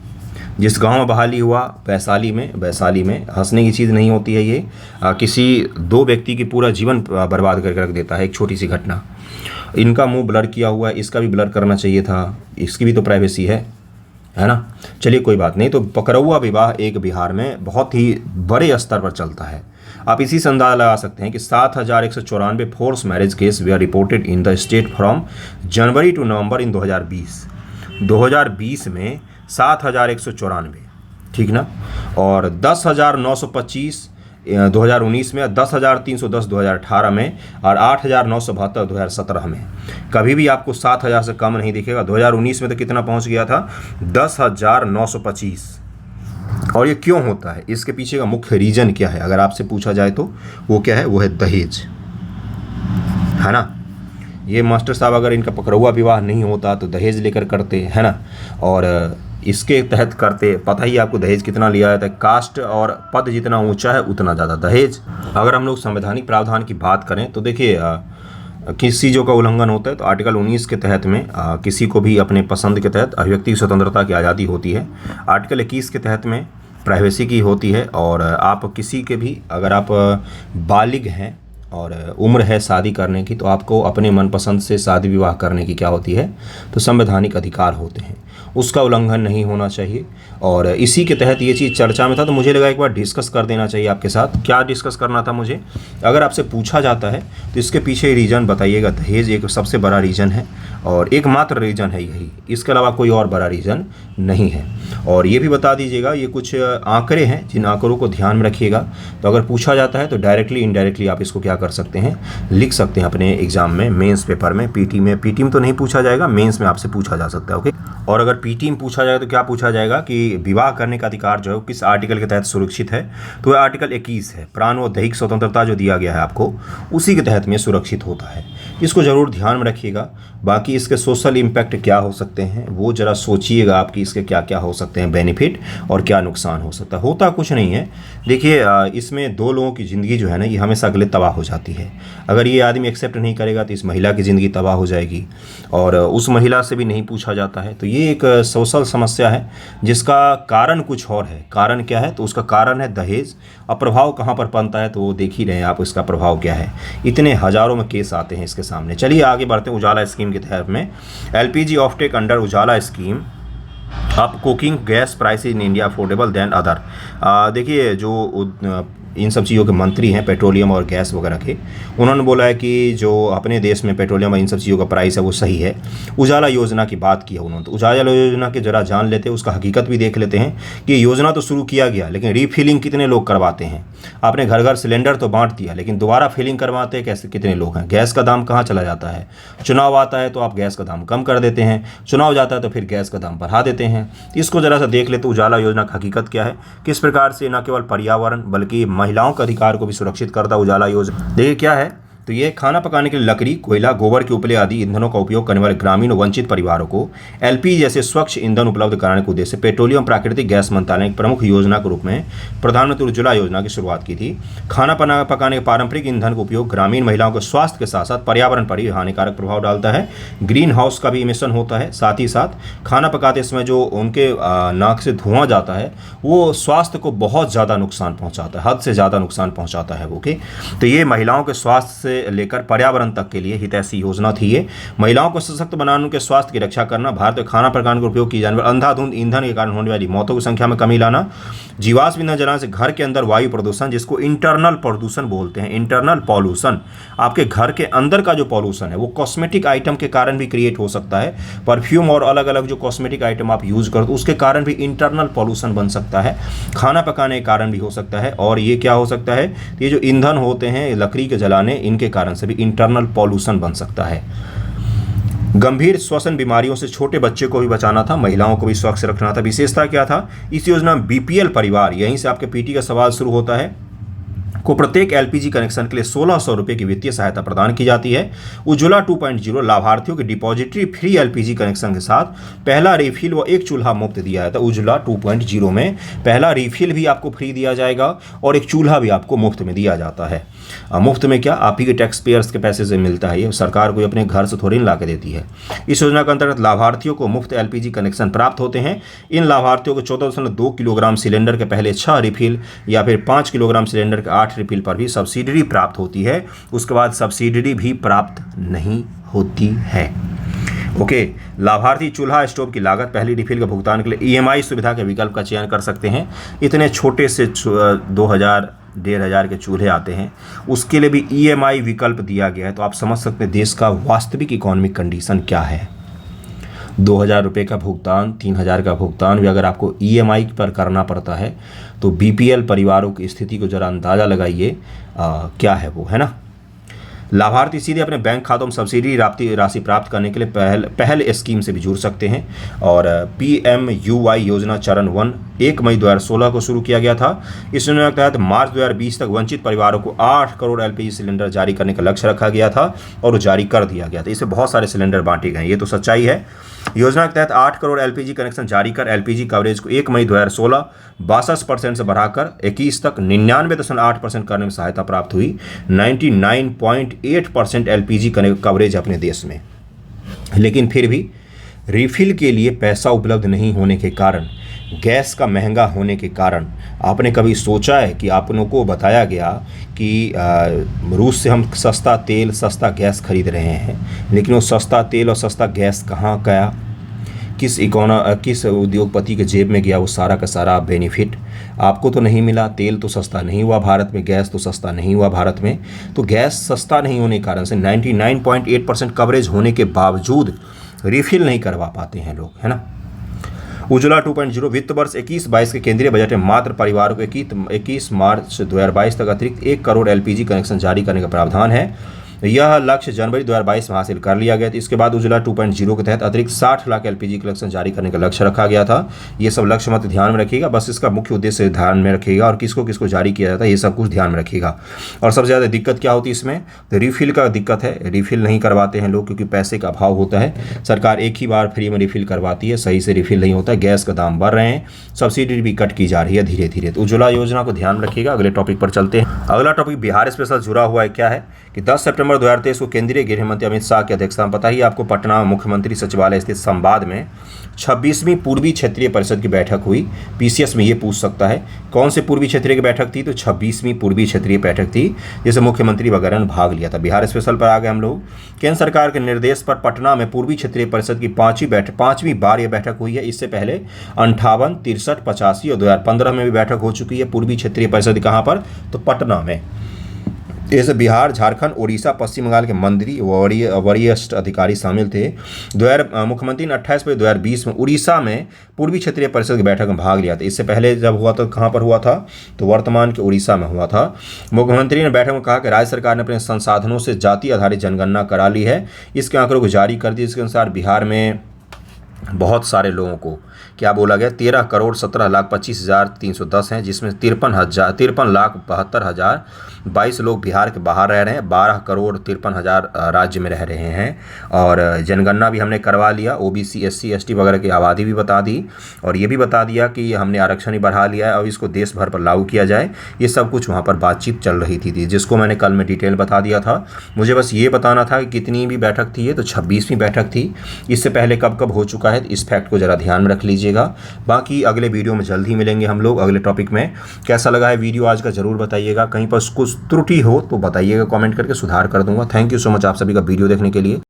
जिस गांव में बहाली हुआ वैशाली में हंसने की चीज़ नहीं होती है ये, किसी 2 व्यक्ति की पूरा जीवन बर्बाद करके रख देता है एक छोटी सी घटना। इनका मुंह ब्लर किया हुआ है, इसका भी ब्लर करना चाहिए था, इसकी भी तो प्राइवेसी है ना। चलिए कोई बात नहीं। तो पकड़ुआ विवाह एक बिहार में बहुत ही बड़े स्तर पर चलता है। आप इसी से अंदाजा लगा सकते हैं कि 7,194 force marriage case were reported in the state from January to November in 2020 में 7,194, ठीक ना। और 10,925 2019 में, 10,310 2018 में और 8,972 2017 में। कभी भी आपको 7,000 से कम नहीं दिखेगा। 2019 में तो कितना पहुंच गया था, 10,925। और ये क्यों होता है, इसके पीछे का मुख्य रीजन क्या है अगर आपसे पूछा जाए तो वो क्या है, वो है दहेज, है ना। ये मास्टर साहब अगर इनका पकड़ुआ विवाह नहीं होता तो दहेज लेकर करते, है ना। और इसके तहत करते, पता ही आपको दहेज कितना लिया जाता है, कास्ट और पद जितना ऊंचा है उतना ज़्यादा दहेज। अगर हम लोग संवैधानिक प्रावधान की बात करें तो देखिए किस चीज़ों का उल्लंघन होता है, तो आर्टिकल 19 के तहत में किसी को भी अपने पसंद के तहत अभिव्यक्ति की स्वतंत्रता की आज़ादी होती है। आर्टिकल 21 के तहत में प्राइवेसी की होती है। और आप किसी के भी, अगर आप बालिग हैं और उम्र है शादी करने की, तो आपको अपने मनपसंद से शादी विवाह करने की क्या होती है, तो संवैधानिक अधिकार होते हैं, उसका उल्लंघन नहीं होना चाहिए। और इसी के तहत ये चीज़ चर्चा में था, तो मुझे लगा एक बार डिस्कस कर देना चाहिए आपके साथ। क्या डिस्कस करना था मुझे, अगर आपसे पूछा जाता है तो इसके पीछे रीज़न बताइएगा। दहेज एक सबसे बड़ा रीज़न है और एकमात्र रीज़न है यही, इसके अलावा कोई और बड़ा रीज़न नहीं है। और ये भी बता दीजिएगा, ये कुछ आंकड़े हैं, जिन आंकड़ों को ध्यान में रखिएगा। तो अगर पूछा जाता है तो डायरेक्टली इनडायरेक्टली आप इसको क्या कर सकते हैं, लिख सकते हैं अपने एग्जाम में, मेंस पेपर में। पीटी में तो नहीं पूछा जाएगा, मेंस में आपसे पूछा जा सकता है। ओके। और अगर पीटी में पूछा जाए तो क्या पूछा जाएगा कि विवाह करने का अधिकार जो है किस आर्टिकल के तहत सुरक्षित है, तो वह आर्टिकल 21 है। प्राण व दैहिक स्वतंत्रता जो दिया गया है आपको, उसी के तहत में सुरक्षित होता है। इसको ज़रूर ध्यान में रखिएगा। बाकी इसके सोशल इम्पैक्ट क्या हो सकते हैं वो ज़रा सोचिएगा आप कि इसके क्या क्या हो सकते हैं बेनिफिट और क्या नुकसान हो सकता है। होता कुछ नहीं है। देखिए इसमें 2 लोगों की ज़िंदगी जो है ना, ये हमेशा अगले तबाह हो जाती है। अगर ये आदमी एक्सेप्ट नहीं करेगा तो इस महिला की ज़िंदगी तबाह हो जाएगी, और उस महिला से भी नहीं पूछा जाता है। तो ये एक सोशल समस्या है जिसका कारण कुछ और है। कारण क्या है, तो उसका कारण है दहेज। अब प्रभाव कहाँ पर बनता है तो वो देख ही रहे हैं आप, इसका प्रभाव क्या है। इतने हज़ारों में केस आते हैं इसके सामने। चलिए आगे बढ़ते हैं। उजाला स्कीम के तहत में LPG off take under Ujala scheme अब cooking gas price in India affordable than other. देखिए जो इन सब चीज़ों के मंत्री हैं पेट्रोलियम और गैस वगैरह के, उन्होंने बोला है कि जो अपने देश में पेट्रोलियम और इन सब चीज़ों का प्राइस है वो सही है। उजाला योजना की बात की है उन्होंने, तो उजाला योजना के जरा जान लेते हैं, उसका हकीकत भी देख लेते हैं कि योजना तो शुरू किया गया लेकिन रीफिलिंग कितने लोग करवाते हैं। आपने घर घर सिलेंडर तो बांट दिया लेकिन दोबारा फिलिंग करवाते हैं कैसे, कितने लोग हैं। गैस का दाम कहाँ चला जाता है, चुनाव आता है तो आप गैस का दाम कम कर देते हैं, चुनाव जाता है तो फिर गैस का दाम बढ़ा देते हैं। इसको ज़रा सा देख लेते उजाला योजना की हकीकत क्या है, किस प्रकार से न केवल पर्यावरण बल्कि महिलाओं के अधिकार को भी सुरक्षित करता उजाला योजना। देखिए क्या है, तो ये खाना पकाने के लिए लकड़ी, कोयला, गोबर के उपले आदि ईंधनों का उपयोग करने वाले ग्रामीण और वंचित परिवारों को LPG जैसे स्वच्छ ईंधन उपलब्ध कराने के उद्देश्य से पेट्रोलियम प्राकृतिक गैस मंत्रालय ने प्रमुख योजना के रूप में प्रधानमंत्री उज्ज्वला योजना की शुरुआत की थी। खाना पकाने के पारंपरिक ईंधन का उपयोग ग्रामीण महिलाओं के स्वास्थ्य के साथ साथ पर्यावरण पर भी हानिकारक प्रभाव डालता है, ग्रीन हाउस का भी इमिशन होता है। साथ ही साथ खाना पकाते समय जो उनके नाक से धुआं जाता है वो स्वास्थ्य को बहुत ज़्यादा नुकसान पहुँचाता है, हद से ज़्यादा नुकसान पहुँचाता है। ओके, तो ये महिलाओं के स्वास्थ्य से लेकर पर्यावरण तक के लिए हितैषी योजना थी। ये महिलाओं को सशक्त बनाने, उनके स्वास्थ्य की रक्षा करना, भारत में खाना पकाने का उपयोग किए जाने वाले अंधाधुंध ईंधन के कारण होने वाली मौतों की संख्या में कमी लाना, जीवाश्म ईंधन जलाने से घर के अंदर वायु प्रदूषण जिसको इंटरनल प्रदूषण बोलते हैं, इंटरनल पॉल्यूशन, आपके घर के अंदर का जो पॉल्यूशन है वो कॉस्मेटिक आइटम के कारण भी क्रिएट हो सकता है। परफ्यूम और अलग अलग जो कॉस्मेटिक आइटम आप यूज करते हो उसके कारण भी इंटरनल पॉल्यूशन बन सकता है, खाना पकाने के कारण भी हो सकता है। और ये क्या हो सकता है, ये जो ईंधन होते हैं लकड़ी के जलाने, इनके कारण से भी इंटरनल पॉल्यूशन बन सकता है। गंभीर श्वसन बीमारियों से छोटे बच्चे को भी बचाना था, महिलाओं को भी स्वच्छ रखना था। विशेषता क्या था इस योजना में, BPL परिवार, यहीं से आपके PT का सवाल शुरू होता है, को प्रत्येक LPG कनेक्शन के लिए 1600 रुपये की वित्तीय सहायता प्रदान की जाती है। उज्ज्वला 2.0 लाभार्थियों के डिपॉजिटरी फ्री LPG कनेक्शन के साथ पहला रिफिल व एक चूल्हा मुफ्त दिया जाता है। उज्ज्वला 2.0 में पहला रिफिल भी आपको फ्री दिया जाएगा और एक चूल्हा भी आपको मुफ्त में दिया जाता है। मुफ्त में क्या, आप ही के टैक्स पेयर्स के पैसे से मिलता है, ये सरकार को अपने घर से थोड़ी ला के देती है। इस योजना के अंतर्गत लाभार्थियों को मुफ्त LPG कनेक्शन प्राप्त होते हैं। इन लाभार्थियों को 14.2 किलोग्राम सिलेंडर के पहले 6 रिफिल या फिर 5 किलोग्राम सिलेंडर के 8 रिफिल पर भी सब्सिडी प्राप्त होती है, उसके बाद सब्सिडी भी प्राप्त नहीं होती है। ओके, लाभार्थी चूल्हा स्टोव की लागत पहली रिफिल के भुगतान के लिए EMI सुविधा के विकल्प का चयन कर सकते हैं। इतने छोटे से 2000-1500 के चूल्हे आते हैं, उसके लिए भी EMI विकल्प दिया गया है। तो आप समझ सकते हैं देश का वास्तविक इकोनॉमिक कंडीशन क्या है। 2000 रुपये का भुगतान, 3000 का भुगतान भी अगर आपको EMI पर करना पड़ता है तो BPL परिवारों की स्थिति को ज़रा अंदाज़ा लगाइए क्या है वो, है ना। लाभार्थी सीधे अपने बैंक खातों में सब्सिडी राशि प्राप्त करने के लिए पहल स्कीम से भी जुड़ सकते हैं। और PMUY योजना चरण 1 1 मई 2016 को शुरू किया गया था। इस योजना के तहत मार्च 2020 तक वंचित परिवारों को 8 करोड़ LPG सिलेंडर जारी करने का लक्ष्य रखा गया था और वो जारी कर दिया गया था। इससे बहुत सारे सिलेंडर बांटे गए, ये तो सच्चाई है। योजना के तहत 8 करोड़ LPG कनेक्शन जारी कर LPG कवरेज को 1 मई 2016 62% से बढ़ाकर 21 तक 99.8% करने में सहायता प्राप्त हुई। 99.8% LPG कवरेज अपने देश में। लेकिन फिर भी रिफिल के लिए पैसा उपलब्ध नहीं होने के कारण, गैस का महंगा होने के कारण, आपने कभी सोचा है कि आपनों को बताया गया कि रूस से हम सस्ता तेल सस्ता गैस खरीद रहे हैं, लेकिन वो सस्ता तेल और सस्ता गैस कहाँ गया, किस उद्योगपति के जेब में गया वो सारा का सारा बेनिफिट? आपको तो नहीं मिला, तेल तो सस्ता नहीं हुआ भारत में, गैस तो सस्ता नहीं हुआ भारत में। तो गैस सस्ता नहीं होने के कारण से 99.8% कवरेज होने के बावजूद रिफिल नहीं करवा पाते हैं लोग, है ना। उज्ज्वला 2.0 वित्त वर्ष 21-22 के केंद्रीय बजट में मात्र परिवारों को 21 मार्च 2022 तक अतिरिक्त 1 करोड़ LPG कनेक्शन जारी करने का प्रावधान है। यह लक्ष्य जनवरी 2022 में हासिल कर लिया गया था। इसके बाद उज्ज्वला 2.0 के तहत अतिरिक्त 60 लाख LPG कनेक्शन जारी करने का लक्ष्य रखा गया था। ये सब लक्ष्य मत ध्यान में रखिएगा, बस इसका मुख्य उद्देश्य ध्यान में रखिएगा और किसको किसको जारी किया जाता है ये सब कुछ ध्यान में रखिएगा। और सबसे ज़्यादा दिक्कत क्या होती है इसमें, तो रिफिल का दिक्कत है। रिफिल नहीं करवाते हैं लोग क्योंकि पैसे का अभाव होता है। सरकार एक ही बार फ्री में रिफिल करवाती है, सही से रिफिल नहीं होता है। गैस का दाम बढ़ रहे हैं, सब्सिडी भी कट की जा रही है धीरे धीरे। तो उज्ज्वला योजना को ध्यान रखिएगा। अगले टॉपिक पर चलते हैं। अगला टॉपिक बिहार स्पेशल जुड़ा हुआ है। क्या है कि 10 सितंबर दिसंबर 2023 को केंद्रीय गृह मंत्री अमित शाह की अध्यक्षता में, पता ही आपको, पटना में मुख्यमंत्री सचिवालय स्थित संवाद में 26वीं पूर्वी क्षेत्रीय परिषद की बैठक हुई। पीसीएस में ये पूछ सकता है कौन से पूर्वी क्षेत्रीय की बैठक थी, तो 26वीं पूर्वी क्षेत्रीय बैठक थी जिसे मुख्यमंत्री वगैरह ने भाग लिया था। बिहार स्पेशल पर आ गए हम लोग। केंद्र सरकार के निर्देश पर पटना में पूर्वी क्षेत्रीय परिषद की पांचवीं बार यह बैठक हुई है। इससे पहले 58, 63, 85 और 2015 में भी बैठक हो चुकी है पूर्वी क्षेत्रीय परिषद। कहाँ पर, तो पटना में। जैसे बिहार, झारखंड, उड़ीसा, पश्चिम बंगाल के मंत्री वरिष्ठ अधिकारी शामिल थे। मुख्यमंत्री ने 28 फरवरी 2020 में उड़ीसा में पूर्वी क्षेत्रीय परिषद की बैठक में भाग लिया था। इससे पहले जब हुआ तो कहाँ पर हुआ था, तो वर्तमान के उड़ीसा में हुआ था। मुख्यमंत्री ने बैठक में कहा कि राज्य सरकार ने अपने संसाधनों से जाति आधारित जनगणना करा ली है। इसके आंकड़ों को जारी कर दिया। इसके अनुसार बिहार में बहुत सारे लोगों को क्या बोला गया, 13,17,25,310 हैं, जिसमें 53,72,72,022 लोग बिहार के बाहर रह रहे हैं, 12,53,000 राज्य में रह रहे हैं। और जनगणना भी हमने करवा लिया। ओबीसी, एससी, एसटी वगैरह की आबादी भी बता दी, और ये भी बता दिया कि हमने आरक्षण ही बढ़ा लिया है और इसको देश भर पर लागू किया जाए। ये सब कुछ वहाँ पर बातचीत चल रही थी जिसको मैंने कल में डिटेल बता दिया था। मुझे बस ये बताना था कि कितनी भी बैठक थी, ये तो 26वीं बैठक थी। इससे पहले कब कब हो चुका है, इस फैक्ट को ज़रा ध्यान में रख लीजिएगा। बाकी अगले वीडियो में जल्द ही मिलेंगे हम लोग अगले टॉपिक में। कैसा लगा है वीडियो आज का ज़रूर बताइएगा। कहीं पर कुछ त्रुटि हो तो बताइएगा कमेंट करके, सुधार कर दूंगा। थैंक यू सो मच आप सभी का वीडियो देखने के लिए।